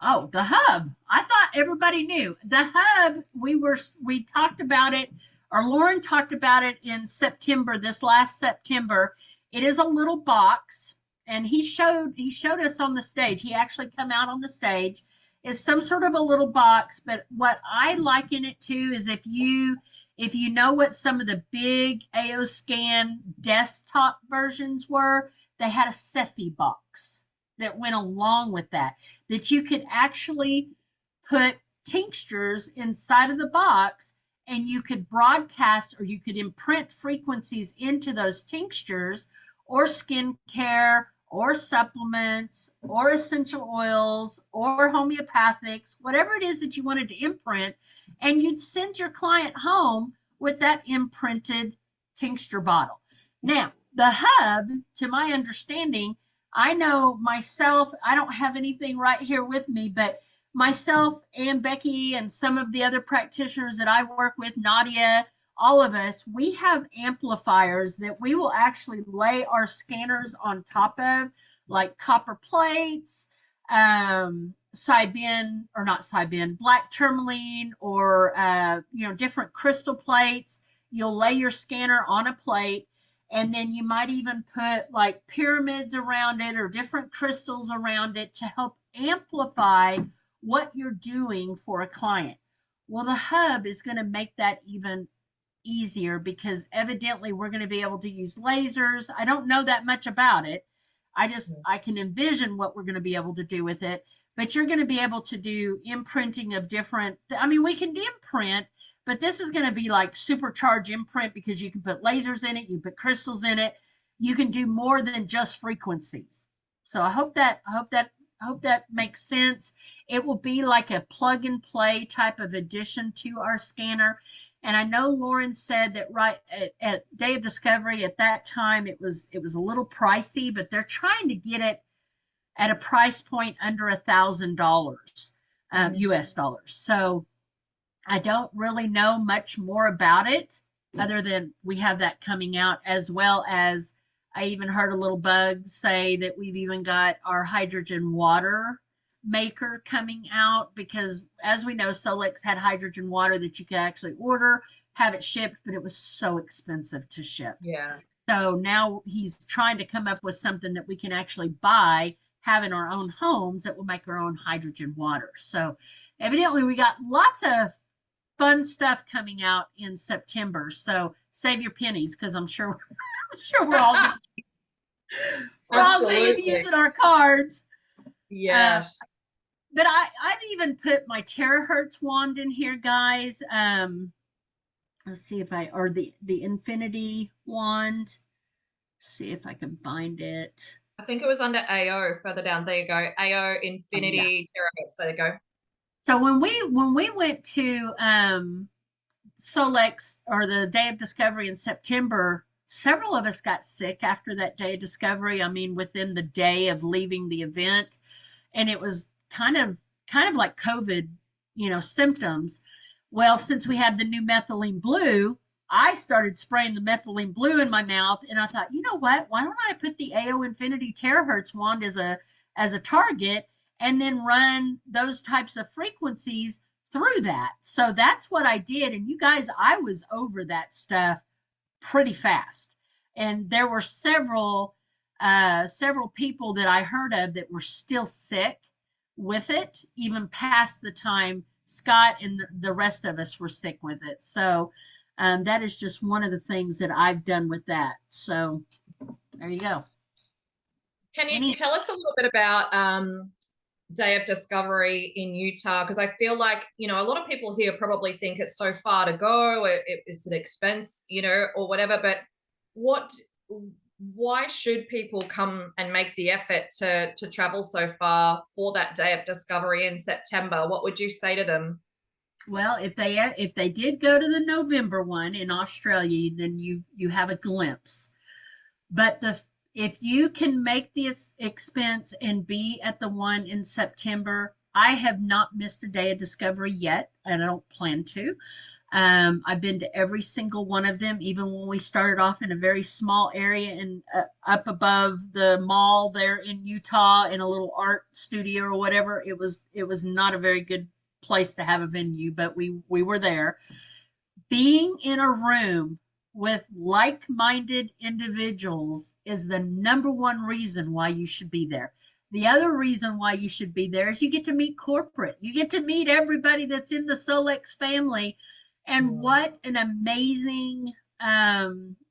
Oh, the hub. I thought everybody knew. The hub, we talked about it, or Lauren talked about it in September, this last September. It is a little box, and he showed us on the stage. He actually come out on the stage. It's some sort of a little box, but what I liken it to is if you know what some of the big AO scan desktop versions were, they had a Cepheid box that went along with that you could actually put tinctures inside of the box, and you could broadcast or you could imprint frequencies into those tinctures or skincare or supplements or essential oils or homeopathics, whatever it is that you wanted to imprint, and you'd send your client home with that imprinted tincture bottle. Now, the hub, to my understanding, I know myself, I don't have anything right here with me, but myself and Becky and some of the other practitioners that I work with, Nadia, all of us, we have amplifiers that we will actually lay our scanners on top of, like copper plates, Sibin, or not Sibin, black tourmaline, or different crystal plates. You'll lay your scanner on a plate, and then you might even put like pyramids around it or different crystals around it to help amplify what you're doing for a client. Well, the hub is going to make that even easier because evidently we're going to be able to use lasers. I don't know that much about it. I can envision what we're going to be able to do with it, but you're going to be able to do imprinting of different, I mean, we can imprint, but this is going to be like supercharged imprint because you can put lasers in it, you put crystals in it, you can do more than just frequencies. So I hope that makes sense. It will be like a plug and play type of addition to our scanner. And I know Lauren said that right at Day of Discovery at that time it was a little pricey, but they're trying to get it at a price point under $1,000 US dollars. So I don't really know much more about it other than we have that coming out, as well as I even heard a little bug say that we've even got our hydrogen water maker coming out, because as we know, Solex had hydrogen water that you could actually order, have it shipped, but it was so expensive to ship. Yeah. So now he's trying to come up with something that we can actually buy, have in our own homes, that will make our own hydrogen water. So evidently we got lots of fun stuff coming out in September. So save your pennies, because I'm sure we're all going to be using our cards. Yes. But I've even put my terahertz wand in here, guys. Let's see if or the infinity wand. See if I can find it. I think it was under AO further down. There you go. AO infinity terahertz. There you go. So when we went to Solex, or the Day of Discovery in September, several of us got sick after that Day of Discovery. I mean, within the day of leaving the event, and it was kind of like COVID, symptoms. Well, since we had the new methylene blue, I started spraying the methylene blue in my mouth, and I thought, you know what? Why don't I put the AO Infinity Terahertz wand as a target, and then run those types of frequencies through that? So that's what I did. And you guys, I was over that stuff pretty fast. And there were several people that I heard of that were still sick with it, even past the time Scott and the rest of us were sick with it. So that is just one of the things that I've done with that. So there you go. Can you tell us a little bit about Day of Discovery in Utah? Because I feel like, you know, a lot of people here probably think it's so far to go, it's an expense, you know, or whatever. But what, why should people come and make the effort to travel so far for that Day of Discovery in September? What would you say to them? Well, if they did go to the November one in Australia, then you have a glimpse. But the if you can make this expense and be at the one in September, I have not missed a day of discovery yet, and I don't plan to. I've been to every single one of them, even when we started off in a very small area and up above the mall there in Utah in a little art studio or whatever. It was not a very good place to have a venue, but we were there. Being in a room with like-minded individuals is the number one reason why you should be there. The other reason why you should be there is you get to meet corporate. You get to meet everybody that's in the Solex family, and what an amazing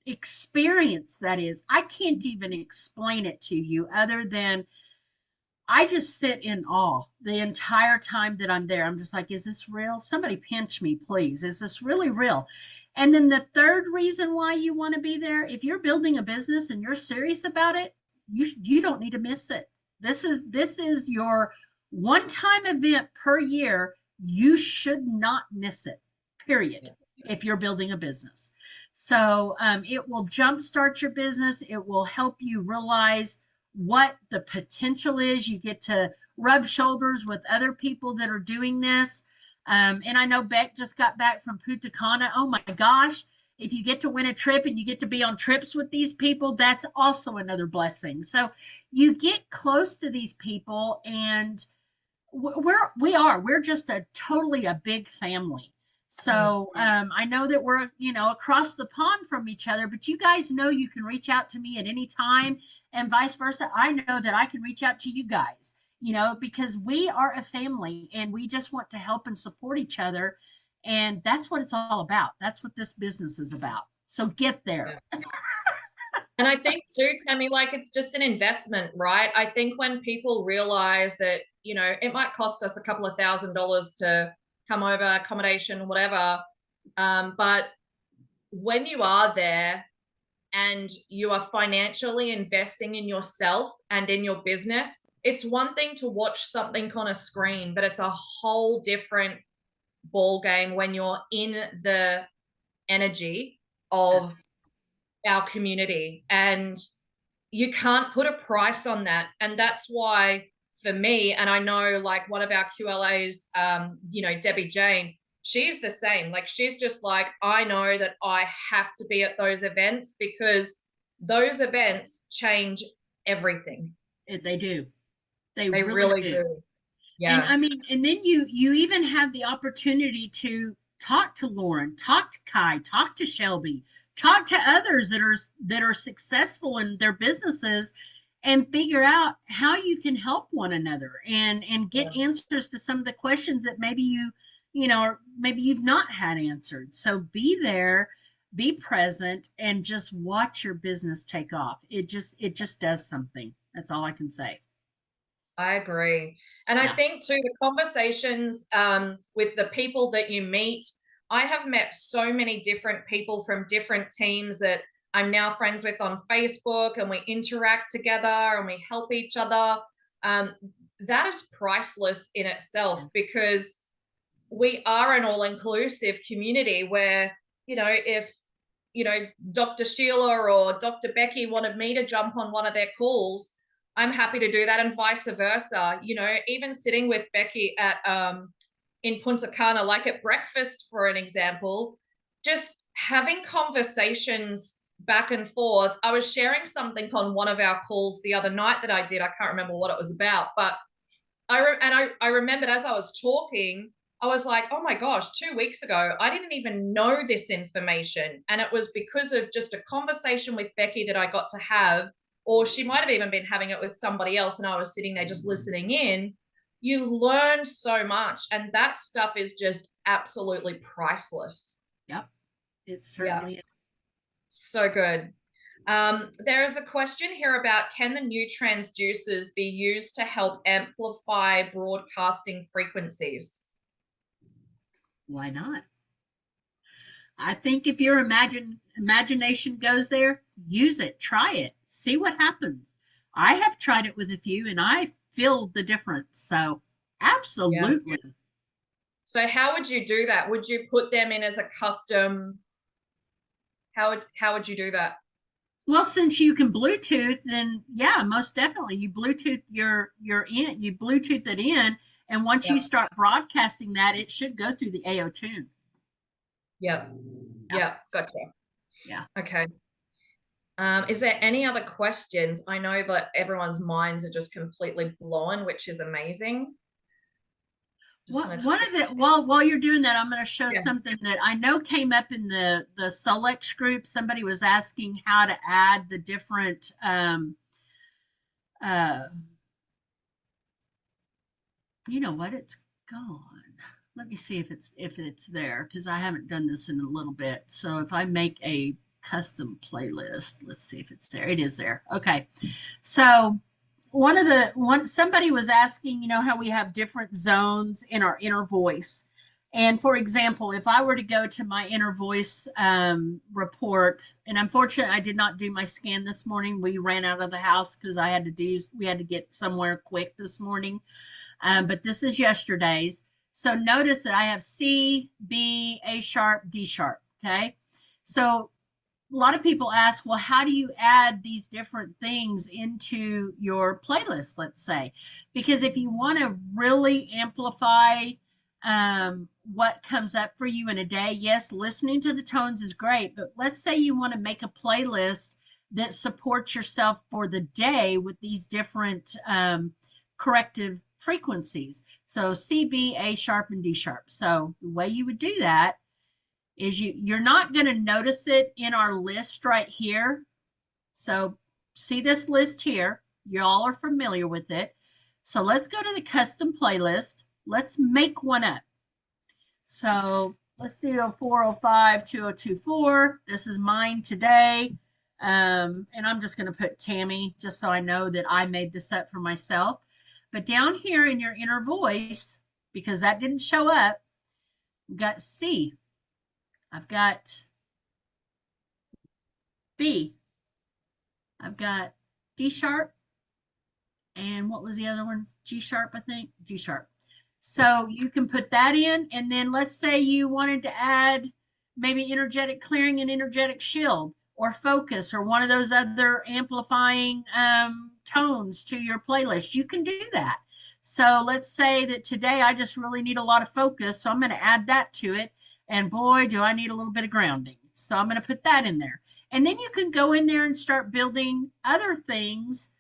experience that is. I can't even explain it to you other than I just sit in awe the entire time that I'm there. I'm just like, is this real? Somebody pinch me, please. Is this really real? And then the third reason why you want to be there, if you're building a business and you're serious about it, you don't need to miss it. This is your one-time event per year. You should not miss it. Period. If you're building a business. So it will jumpstart your business. It will help you realize what the potential is. You get to rub shoulders with other people that are doing this. And I know Beck just got back from Punta Cana. Oh my gosh. If you get to win a trip and you get to be on trips with these people, that's also another blessing. So you get close to these people, and we're just a big family. So I know that we're across the pond from each other, but you guys know you can reach out to me at any time, and vice versa. I know that I can reach out to you guys, because we are a family and we just want to help and support each other, and that's what it's all about. That's what this business is about. So get there. Yeah. And I think too, Tammy, like it's just an investment, right? I think when people realize that, you know, it might cost us a couple of $1,000s to come over, accommodation, whatever. But when you are there and you are financially investing in yourself and in your business, it's one thing to watch something on a screen, but it's a whole different ball game when you're in the energy of our community, and you can't put a price on that. And that's why for me, and I know like one of our QLAs, Debbie Jane, she's the same. Like she's just like, I know that I have to be at those events because those events change everything. They do. They really do. do. And Yeah. I mean, and then you even have the opportunity to talk to Lauren, talk to Kai, talk to Shelby, talk to others that are successful in their businesses, and figure out how you can help one another, and get answers to some of the questions that maybe maybe you've not had answered. So be there, be present, and just watch your business take off. It just does something. That's all I can say. I agree. And I Yeah. think too, the conversations with the people that you meet, I have met so many different people from different teams that I'm now friends with on Facebook, and we interact together and we help each other. Um, that is priceless in itself, because we are an all-inclusive community where, if, Dr. Sheila or Dr. Becky wanted me to jump on one of their calls, I'm happy to do that, and vice versa. Even sitting with Becky at in Punta Cana, like at breakfast, for an example, just having conversations back and forth. I was sharing something on one of our calls the other night that I did. I can't remember what it was about, but I remembered as I was talking, I was like, oh my gosh, 2 weeks ago, I didn't even know this information. And it was because of just a conversation with Becky that I got to have, or she might have even been having it with somebody else, and I was sitting there just listening in. You learn so much, and that stuff is just absolutely priceless. Yep. It certainly is. So good. There is a question here about, can the new transducers be used to help amplify broadcasting frequencies? Why not? I think if your imagination goes there, use it, try it, see what happens. I have tried it with a few and I feel the difference. So, Yeah. absolutely. So how would you do that? Would you put them in as a custom? How would you do that? Well, since you can Bluetooth, then yeah, most definitely. You Bluetooth you Bluetooth it in, and once you Yeah. start broadcasting that, it should go through the AO tune. Yeah. Yeah, Yeah. Gotcha. yeah. Okay. Is there any other questions? I know that everyone's minds are just completely blown, which is amazing. Just wanted to One see. of the while you're doing that, I'm going to show Yeah. something that I know came up in the Solex group. Somebody was asking how to add the different uh you know what, it's gone. Let me see if it's there because I haven't done this in a little bit. So if I make a custom playlist, let's see if it's there. It is there. Okay. So one somebody was asking, how we have different zones in our inner voice. And for example, if I were to go to my inner voice report, and unfortunately I did not do my scan this morning. We ran out of the house because we had to get somewhere quick this morning. But this is yesterday's. So notice that I have C, B, A sharp, D sharp. Okay. So a lot of people ask, well, how do you add these different things into your playlist, let's say? Because if you want to really amplify what comes up for you in a day, yes, listening to the tones is great, but let's say you want to make a playlist that supports yourself for the day with these different corrective frequencies. So C, B, A sharp, and D sharp. So the way you would do that is you're not going to notice it in our list right here. So see this list here. You all are familiar with it. So let's go to the custom playlist. Let's make one up. So let's do a 405 2024. This is mine today. And I'm just going to put Tammy just so I know that I made this up for myself. But down here in your inner voice, because that didn't show up, we've got C. I've got B. I've got D sharp, and what was the other one? G sharp, I think. G sharp. So you can put that in, and then let's say you wanted to add maybe energetic clearing and energetic shield, or focus, or one of those other amplifying tones to your playlist. You can do that. So let's say that today I just really need a lot of focus, so I'm going to add that to it. And boy, do I need a little bit of grounding. So I'm going to put that in there. And then you can go in there and start building other things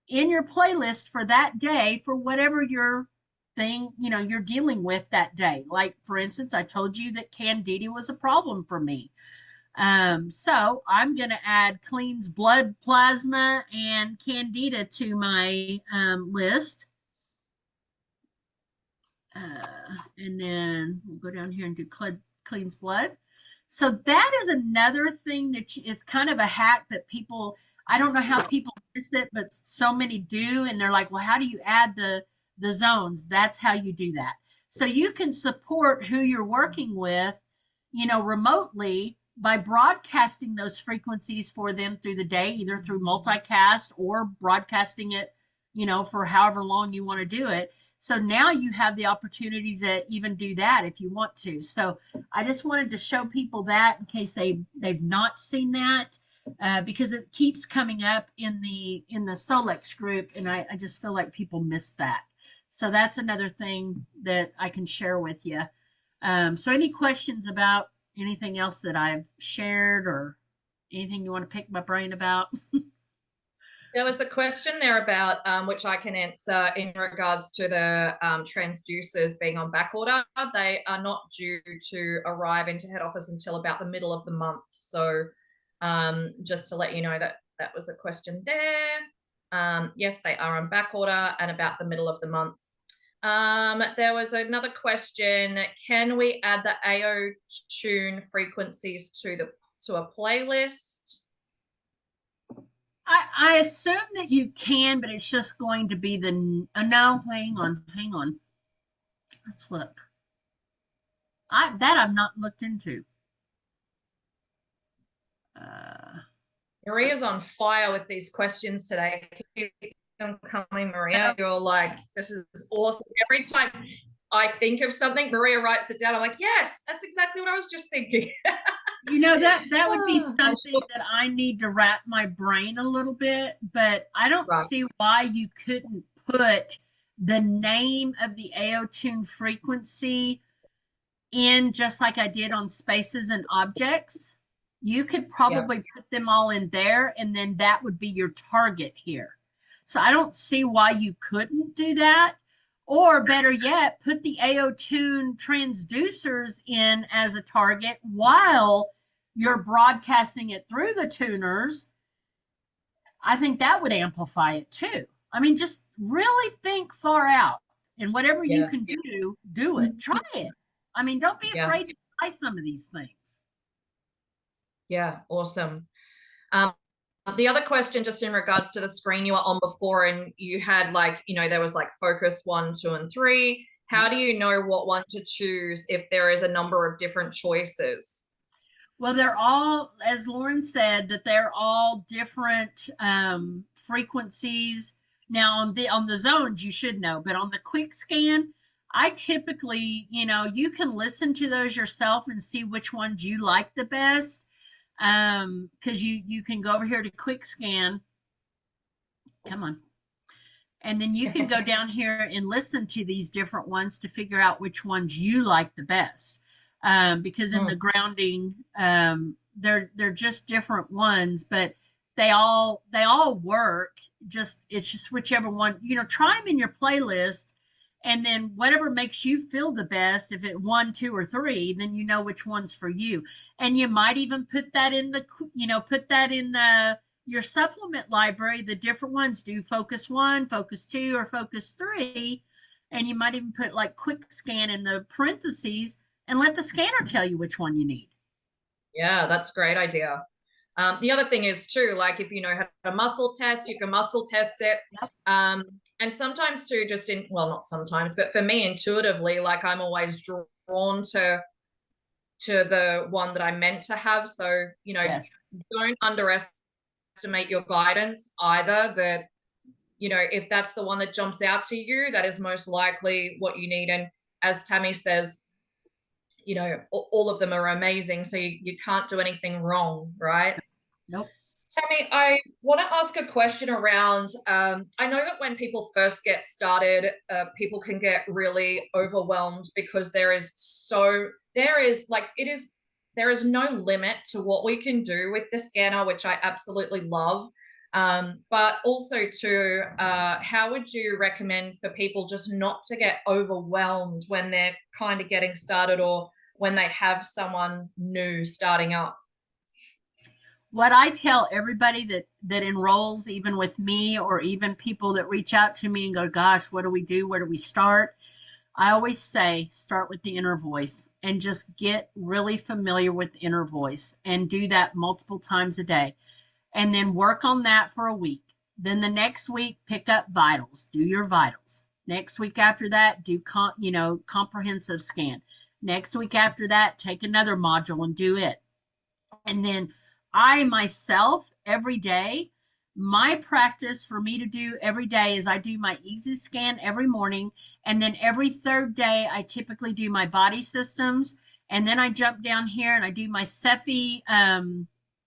in your playlist for that day for whatever your thing, you're dealing with that day. Like for instance, I told you that candida was a problem for me. So I'm going to add cleans blood plasma and candida to my list. And then we'll go down here and do cleans blood. So that is another thing that it's kind of a hack that people, I don't know how people miss it, but so many do. And they're like, well, how do you add the zones? That's how you do that. So you can support who you're working with, remotely by broadcasting those frequencies for them through the day, either through multicast or broadcasting it, for however long you want to do it. So now you have the opportunity to even do that if you want to. So I just wanted to show people that in case they've not seen that, because it keeps coming up in the Solex group, and I just feel like people miss that. So that's another thing that I can share with you. So any questions about anything else that I've shared, or anything you want to pick my brain about? There was a question there about, which I can answer in regards to the transducers being on back order. They are not due to arrive into head office until about the middle of the month. So just to let you know that that was a question there. Yes, they are on back order and about the middle of the month. There was another question. Can we add the AO tune frequencies to a playlist? I assume that you can, but it's just going to be the no. Hang on. Let's look. I've not looked into. Uh, Maria's on fire with these questions today. Keep them coming, Maria. You're like, this is awesome. Every time I think of something, Maria writes it down. I'm like, yes, that's exactly what I was just thinking. that would be And something that I need to wrap my brain a little bit, but I don't right, see why you couldn't put the name of the AO tune frequency in just like I did on spaces and objects. You could yeah, probably put them all in there, and then that would be your target here. So I don't see why you couldn't do that. Or better yet, put the AO tune transducers in as a target while you're broadcasting it through the tuners. I think that would amplify it too. I mean, just really think far out, and whatever you yeah, can do it. Try it. I mean, don't be yeah, afraid to try some of these things. yeah, awesome. Um, the other question, just in regards to the screen you were on before, and you had like, there was like focus 1, 2, and 3. How do you know what one to choose if there is a number of different choices? Well, they're all, as Lauren said, that they're all different frequencies. Now on the zones, you should know, but on the quick scan, I typically, you can listen to those yourself and see which ones you like the best. Because you can go over here to quick scan. Come on. And then you can go down here and listen to these different ones to figure out which ones you like the best. Because in Mm, the grounding, they're just different ones, but they all work. Just it's just whichever one, try them in your playlist, and then whatever makes you feel the best. If it one, two, or three, then you know which one's for you. And you might even put that in the your supplement library. The different ones do focus 1, focus 2, or focus 3. And you might even put like quick scan in the parentheses and let the scanner tell you which one you need. yeah, that's a great idea. The other thing is too, like if you know how to muscle test, you can muscle test it. Yep. And sometimes too, well, not sometimes, but for me intuitively, like I'm always drawn to the one that I meant to have. So, Yes. don't underestimate your guidance either. That, if that's the one that jumps out to you, that is most likely what you need. And as Tammy says, all of them are amazing. So you can't do anything wrong, right? Nope. Tammy, I want to ask a question around. I know that when people first get started, people can get really overwhelmed because there is no limit to what we can do with the scanner, which I absolutely love. But also, too, how would you recommend for people just not to get overwhelmed when they're kind of getting started or when they have someone new starting up? What I tell everybody that enrolls, even with me, or even people that reach out to me and go, "Gosh, what do we do? Where do we start?" I always say, start with the inner voice and just get really familiar with the inner voice and do that multiple times a day. And then work on that for a week. Then the next week, pick up vitals, do your vitals. Next week after that, do comprehensive scan. Next week after that, take another module and do it. And then I myself, every day, my practice for me to do every day is I do my easy scan every morning. And then every third day, I typically do my body systems. And then I jump down here and I do my Cephi.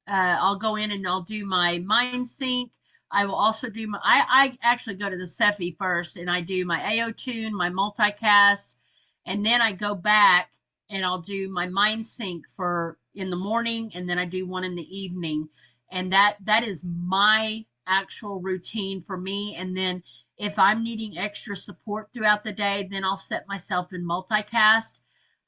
I'll go in and I'll do my mind sync. I will also do I actually go to the Cephi first and I do my AO tune, my multicast, and then I go back and I'll do my mind sync for in the morning, and then I do one in the evening. And that is my actual routine for me. And then if I'm needing extra support throughout the day, then I'll set myself in multicast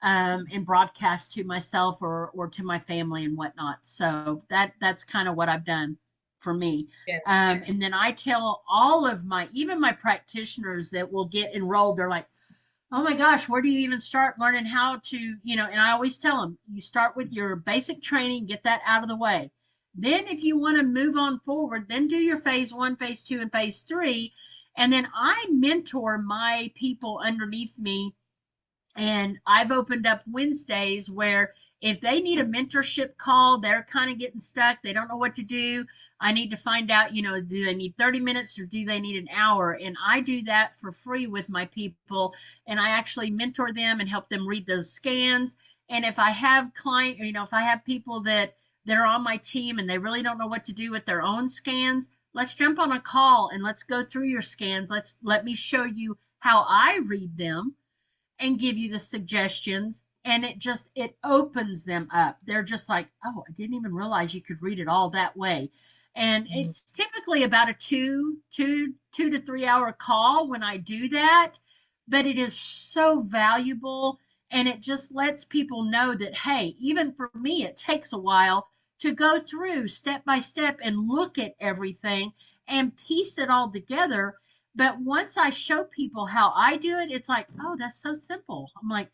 and broadcast to myself or to my family and whatnot. So that's kind of what I've done for me. Yeah. And then I tell all of even my practitioners that will get enrolled, they're like, oh my gosh, where do you even start learning how to, and I always tell them, you start with your basic training, get that out of the way. Then if you want to move on forward, then do your phase 1, phase 2, and phase 3. And then I mentor my people underneath me, and I've opened up Wednesdays where if they need a mentorship call, they're kind of getting stuck, they don't know what to do. I need to find out, do they need 30 minutes or do they need an hour? And I do that for free with my people. And I actually mentor them and help them read those scans. And if I have if I have people that are on my team and they really don't know what to do with their own scans, let's jump on a call and let's go through your scans. Let me show you how I read them and give you the suggestions, and it opens them up. They're just like, oh, I didn't even realize you could read it all that way. And it's typically about a 2 to 3 hour call when I do that, but it is so valuable, and it just lets people know that, hey, even for me it takes a while to go through step by step and look at everything and piece it all together. But once I show people how I do it, it's like, oh, that's so simple. I'm like,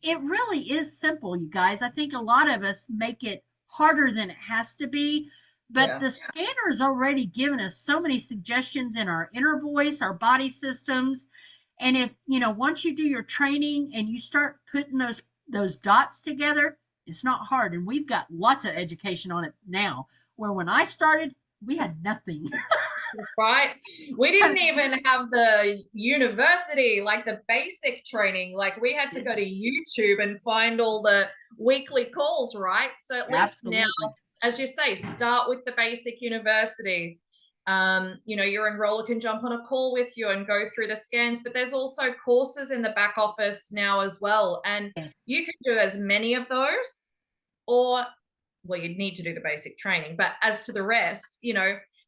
it really is simple, you guys. I think a lot of us make it harder than it has to be. But the scanner has already given us so many suggestions in our inner voice, our body systems. And if, once you do your training and you start putting those dots together, it's not hard. And we've got lots of education on it now, where when I started, we had nothing. Right? We didn't even have the university, like the basic training. Like we had to go to YouTube and find all the weekly calls, right? So at least now, as you say, start with the basic university. Your enroller can jump on a call with you and go through the scans, but there's also courses in the back office now as well. And you can do as many of those, or, well, you'd need to do the basic training. But as to the rest,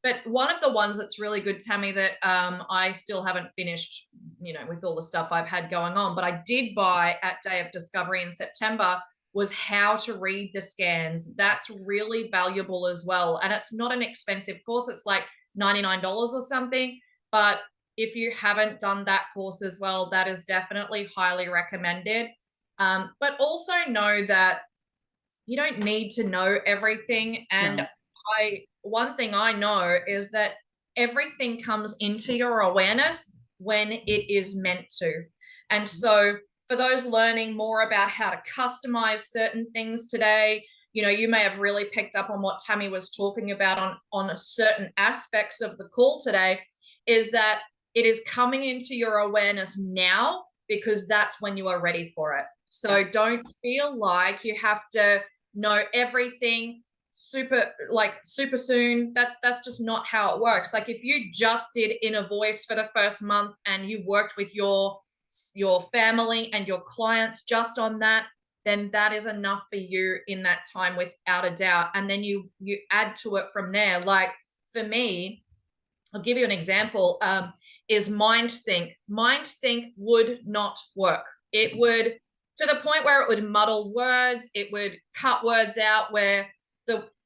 but one of the ones that's really good, Tammy, that I still haven't finished, with all the stuff I've had going on, but I did buy at Day of Discovery in September, was how to read the scans. That's really valuable as well. And it's not an expensive course. It's like $99 or something. But if you haven't done that course as well, that is definitely highly recommended. But also know that you don't need to know everything. And one thing I know is that everything comes into your awareness when it is meant to. And so for those learning more about how to customize certain things today, you may have really picked up on what Tammy was talking about on certain aspects of the call today, is that it is coming into your awareness now because that's when you are ready for it. So don't feel like you have to know everything super soon. That's just not how it works. Like if you just did inner voice for the first month and you worked with your family and your clients just on that, then that is enough for you in that time without a doubt. And then you add to it from there. Like for me, I'll give you an example, is mind sync. Mind sync would not work. It would, to the point where it would muddle words, it would cut words out where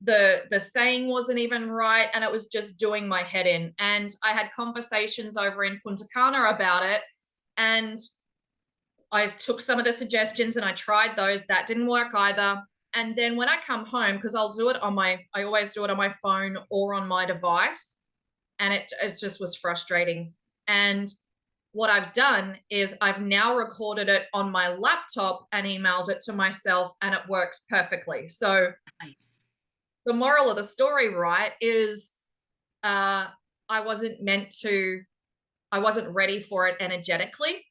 the saying wasn't even right, and it was just doing my head in. And I had conversations over in Punta Cana about it, and I took some of the suggestions and I tried those. That didn't work either. And then when I come home, because I always do it on my phone or on my device, and it just was frustrating. And what I've done is I've now recorded it on my laptop and emailed it to myself, and it works perfectly. So the moral of the story, right, is I wasn't ready for it energetically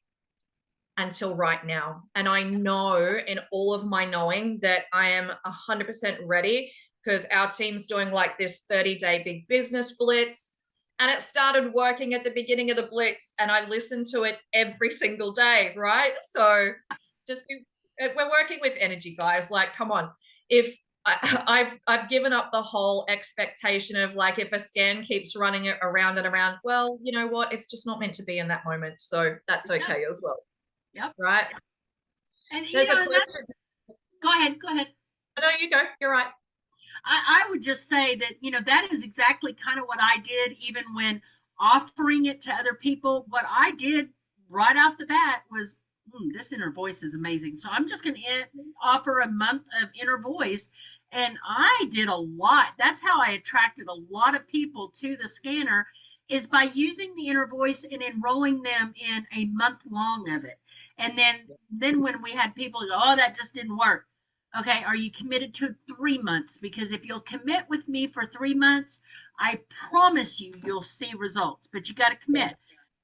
until right now. And I know in all of my knowing that I am 100% ready, because our team's doing like this 30-day big business blitz. And it started working at the beginning of the blitz, and I listened to it every single day, right? So we're working with energy, guys. Like, come on. If I've given up the whole expectation of like, if a scan keeps running it around and around, well, you know what? It's just not meant to be in that moment. So that's okay as well. Yep. Right. And there's a question. Go ahead. No, you go. You're right. I would just say that, that is exactly kind of what I did, even when offering it to other people. What I did right out the bat was, this inner voice is amazing. So I'm just going to offer a month of inner voice. And I did a lot. That's how I attracted a lot of people to the scanner, is by using the inner voice and enrolling them in a month long of it. And then when we had people go, oh, that just didn't work. Okay, are you committed to 3 months? Because if you'll commit with me for 3 months, I promise you you'll see results. But you got to Yeah. commit.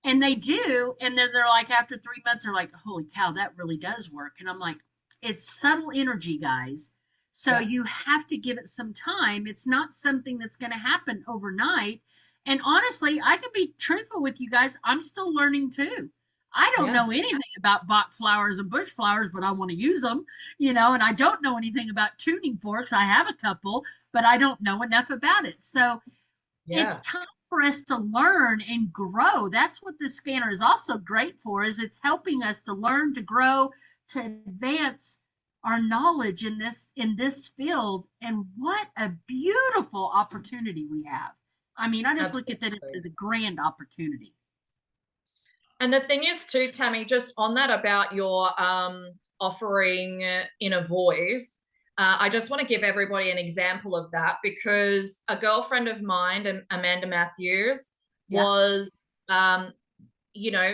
And they do, and then they're like, after 3 months, they're like, holy cow, that really does work. And I'm like, it's subtle energy, guys. So Yeah. you have to give it some time. It's not something that's going to happen overnight. And honestly, I can be truthful with you guys. I'm still learning too. I don't Yeah. know anything about bach flowers and bush flowers, but I want to use them, and I don't know anything about tuning forks. I have a couple, but I don't know enough about it. So it's Yeah. time for us to learn and grow. That's what this scanner is also great for, is it's helping us to learn, to grow, to advance our knowledge in this field. And what a beautiful opportunity we have. I mean, I just look at that Absolutely. as a grand opportunity. And the thing is, too, Tammy, just on that about your offering in a voice, I just want to give everybody an example of that because a girlfriend of mine, Amanda Matthews, Yeah. was,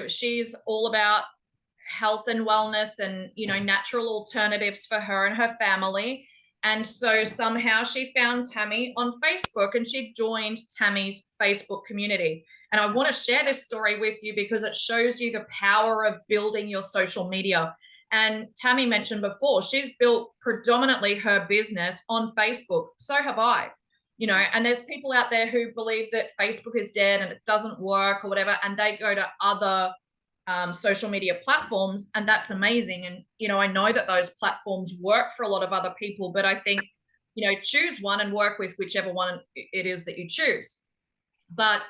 she's all about health and wellness and natural alternatives for her and her family. And so somehow she found Tammy on Facebook and she joined Tammy's Facebook community. And I want to share this story with you because it shows you the power of building your social media. And Tammy mentioned before, she's built predominantly her business on Facebook. So have I. And there's people out there who believe that Facebook is dead and it doesn't work or whatever, and they go to other social media platforms, and that's amazing. And I know that those platforms work for a lot of other people, but I think choose one and work with whichever one it is that you choose. But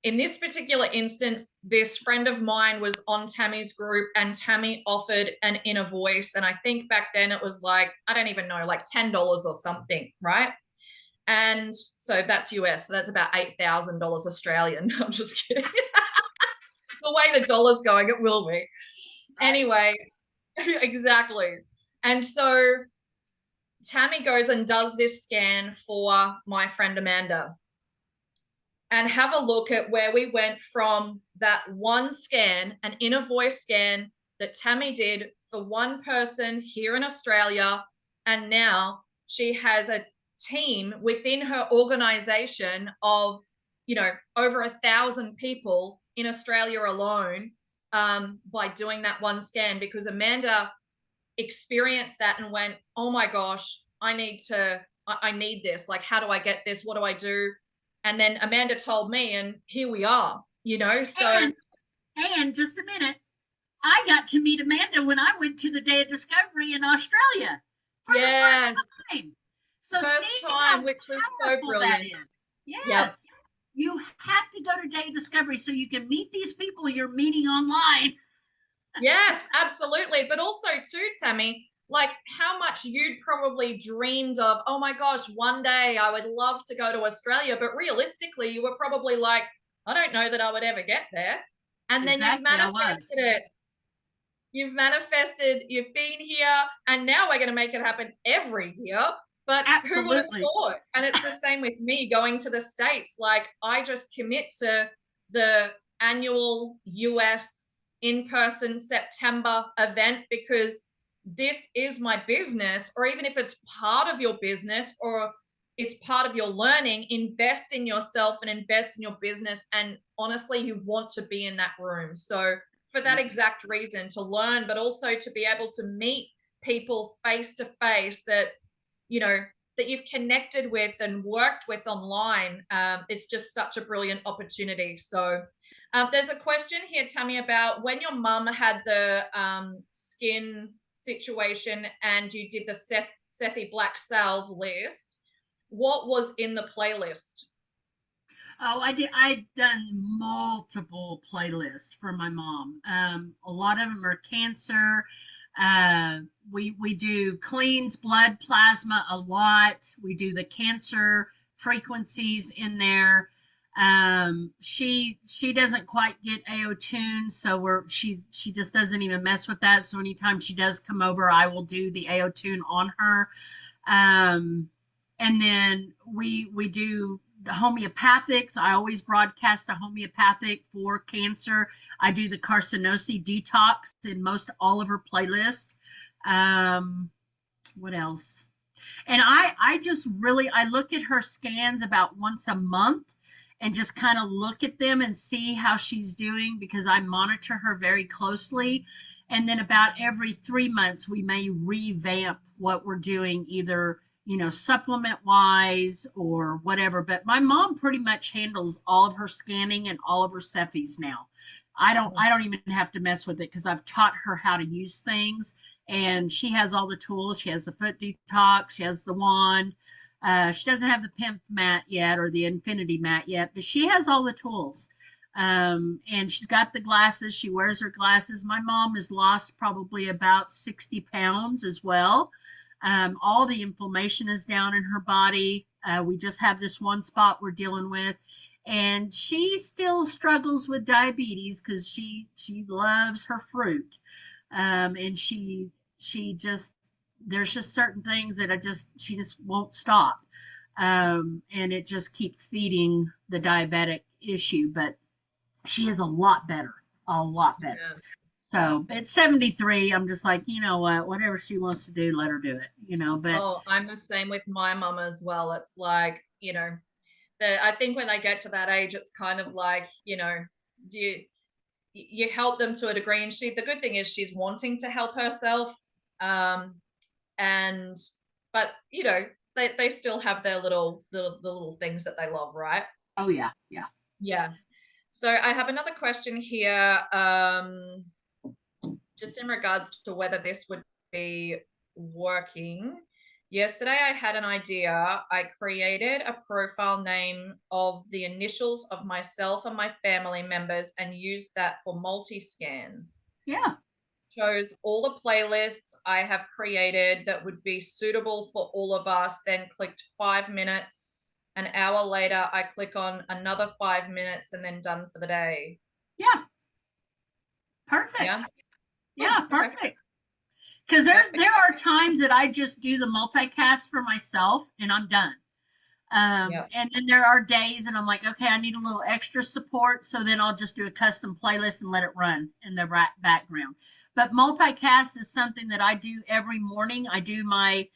in this particular instance, this friend of mine was on Tammy's group and Tammy offered an inner voice. And I think back then it was like, I don't even know, like $10 or something, right? And so that's US. So that's about $8,000 Australian. I'm just kidding. The way the dollar's going, it will be. Right. Anyway, exactly. And so Tammy goes and does this scan for my friend Amanda. And have a look at where we went from that one scan, an inner voice scan that Tammy did for one person here in Australia. And now she has a team within her organization of, over 1,000 people in Australia alone, by doing that one scan, because Amanda experienced that and went, oh my gosh, I need this. Like, how do I get this? What do I do? And then Amanda told me, and here we are, so And just a minute, I got to meet Amanda when I went to the Day of Discovery in Australia for the first yes, time. So first see how time, which was so powerful that brilliant. is. Yep. Yes. You have to go to Day of Discovery so you can meet these people you're meeting online. Yes, absolutely. But also, too, Tammy, like how much you'd probably dreamed of, oh my gosh, one day I would love to go to Australia. But realistically, you were probably like, I don't know that I would ever get there. And then you've Exactly, I was. manifested it. You've manifested, you've been here, and now we're going to make it happen every year. But who would have Absolutely. thought? And it's the same with me going to the States. Like, I just commit to the annual US in person September event because this is my business, or even if it's part of your business or it's part of your learning, invest in yourself and invest in your business. And honestly, you want to be in that room. So, for that Yep. exact reason, to learn, but also to be able to meet people face to face you know, that you've connected with and worked with online. It's just such a brilliant opportunity. So, there's a question here, Tammy, about when your mum had the skin situation and you did the Sephi Black Salve list. What was in the playlist? Oh, I did. I've done multiple playlists for my mom. A lot of them are cancer. Uh, we do cleans blood plasma a lot. We do the cancer frequencies in there. She doesn't quite get AO tune, so she just doesn't even mess with that. So anytime she does come over, I will do the AO tune on her. And then we do the homeopathics. I always broadcast a homeopathic for cancer. I do the carcinosis detox in most all of her playlists. What else? And I just really I look at her scans about once a month and just kind of look at them and see how she's doing because I monitor her very closely. And then about every 3 months we may revamp what we're doing, either supplement wise or whatever. But my mom pretty much handles all of her scanning and all of her Cephis now. I don't even have to mess with it because I've taught her how to use things, and she has all the tools. She has the foot detox, she has the wand. She doesn't have the pimp mat yet or the infinity mat yet, but she has all the tools. And she's got the glasses. She wears her glasses. My mom has lost probably about 60 pounds as well. All the inflammation is down in her body. We just have this one spot we're dealing with, and she still struggles with diabetes because she loves her fruit, and she just there's just certain things that she just won't stop, and it just keeps feeding the diabetic issue. But she is a lot better. Yeah. So at 73, I'm just like, you know what, whatever she wants to do, let her do it, but Oh, I'm the same with my mum as well. It's like, I think when they get to that age, it's kind of like, you help them to a degree. And the good thing is she's wanting to help herself. And but they still have their little things that they love, right? oh yeah, yeah. Yeah. So I have another question here, just in regards to whether this would be working. Yesterday, I had an idea. I created a profile name of the initials of myself and my family members and used that for multi-scan. Yeah. Chose all the playlists I have created that would be suitable for all of us, then clicked 5 minutes. An hour later, I click on another 5 minutes and then done for the day. Yeah. Perfect. Yeah. Yeah, Oh, okay. perfect. Because there are times that I just do the multicast for myself and I'm done. Yeah. And then there are days and I'm like, okay, I need a little extra support. So then I'll just do a custom playlist and let it run in the background. But multicast is something that I do every morning. I do my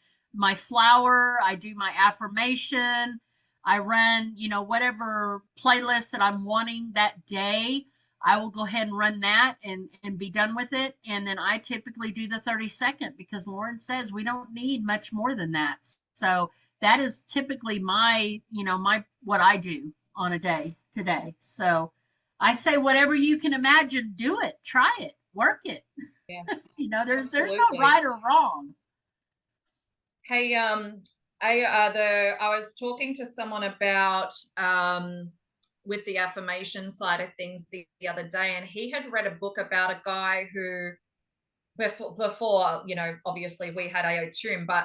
flower, I do my affirmation, I run, whatever playlist that I'm wanting that day. I will go ahead and run that and be done with it. And then I typically do the 30-second because Lauren says we don't need much more than that. So that is typically my what I do on a day today. So I say whatever you can imagine, do it, try it, work it. Yeah. There's no right or wrong. Hey, I was talking to someone about with the affirmation side of things the other day, and he had read a book about a guy who before obviously we had AO Tune, but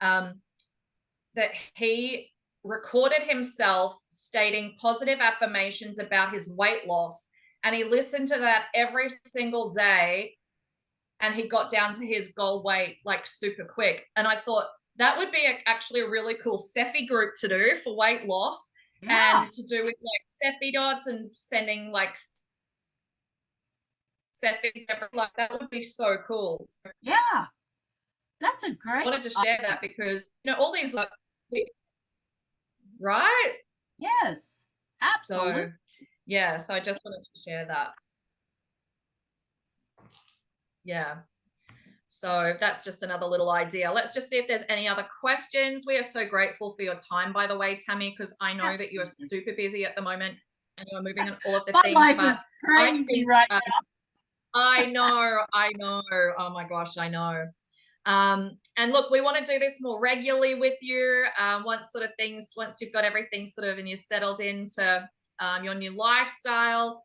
that he recorded himself stating positive affirmations about his weight loss, and he listened to that every single day, and he got down to his goal weight like super quick. And I thought that would be actually a really cool Cephi group to do for weight loss. Yeah. And to do with like Cephi dots and sending like Cephis, like that would be so cool. So Yeah. That's a great. I wanted to share that because all these like right? Yes. Absolutely. So yeah, so I just wanted to share that. Yeah. So that's just another little idea. Let's just see if there's any other questions. We are so grateful for your time, by the way, Tammy, because I know that you are super busy at the moment and you are moving on all of the My things. life But is crazy right now. I know. Oh my gosh, I know. And look, we want to do this more regularly with you. Once you've got everything sort of and you're settled into your new lifestyle.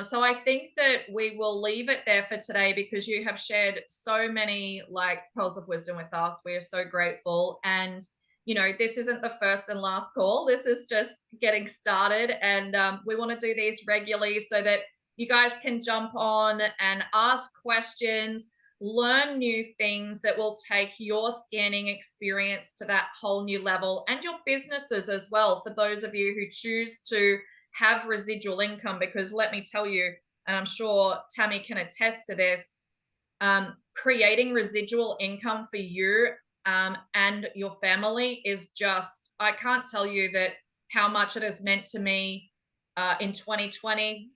So I think that we will leave it there for today because you have shared so many like pearls of wisdom with us. We are so grateful. And, this isn't the first and last call. This is just getting started. And we want to do these regularly so that you guys can jump on and ask questions, learn new things that will take your scanning experience to that whole new level, and your businesses as well, for those of you who choose to have residual income. Because let me tell you, and I'm sure Tammy can attest to this, creating residual income for you and your family is just, I can't tell you that how much it has meant to me in 2020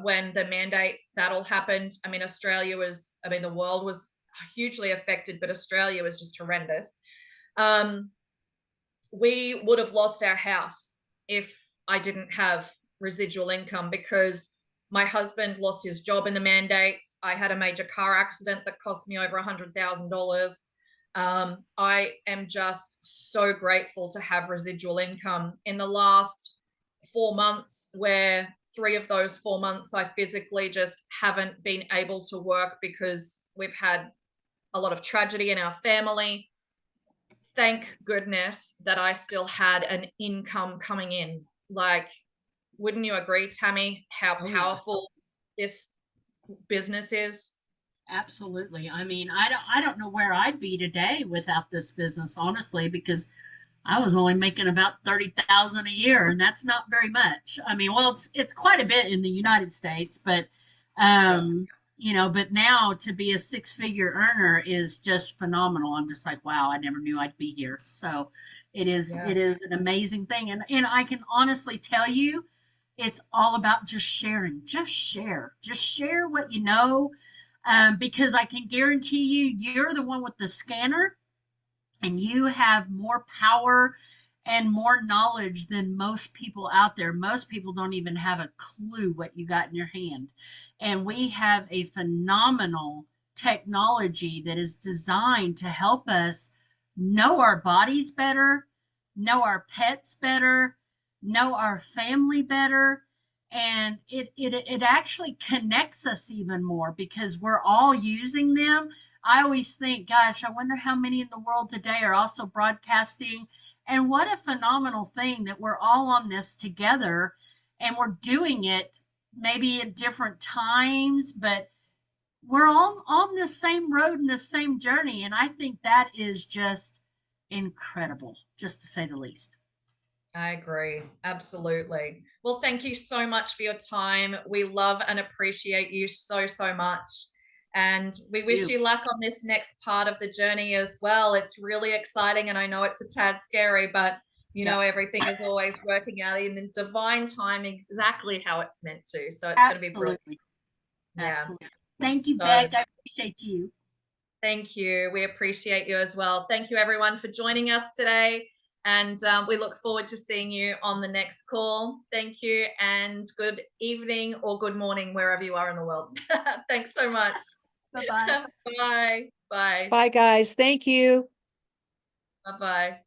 when the mandates that all happened. I mean, the world was hugely affected, but Australia was just horrendous. We would have lost our house if I didn't have residual income, because my husband lost his job in the mandates. I had a major car accident that cost me over $100,000. I am just so grateful to have residual income. In the last 4 months, where 3 of those 4 months I physically just haven't been able to work because we've had a lot of tragedy in our family, thank goodness that I still had an income coming in. Like, wouldn't you agree, Tammy, how powerful this business is? Absolutely. I mean, I don't know where I'd be today without this business, honestly, because I was only making about 30,000 a year, and that's not very much. I mean, well, it's quite a bit in the United States, but Yeah. but now to be a six-figure earner is just phenomenal. I'm just like, wow, I never knew I'd be here. So Yeah. it is an amazing thing. And I can honestly tell you, it's all about just sharing. Just share what you know. Because I can guarantee you, you're the one with the scanner, and you have more power and more knowledge than most people out there. Most people don't even have a clue what you got in your hand. And we have a phenomenal technology that is designed to help us know our bodies better, know our pets better, know our family better. And it actually connects us even more because we're all using them. I always think, gosh, I wonder how many in the world today are also broadcasting. And what a phenomenal thing that we're all on this together, and we're doing it maybe at different times, but we're all on the same road and the same journey. And I think that is just incredible, just to say the least. I agree. Absolutely. Well, thank you so much for your time. We love and appreciate you so, so much. And we wish You you luck on this next part of the journey as well. It's really exciting. And I know it's a tad scary, but yeah, everything is always working out in the divine time, exactly how it's meant to. So it's going to be brilliant. absolutely. Yeah. Absolutely. Thank you, So Beck. I appreciate you. thank you. We appreciate you as well. Thank you, everyone, for joining us today. And we look forward to seeing you on the next call. Thank you, and good evening or good morning, wherever you are in the world. Thanks so much. Bye bye. Bye. Bye. Bye, guys. Thank you. Bye bye.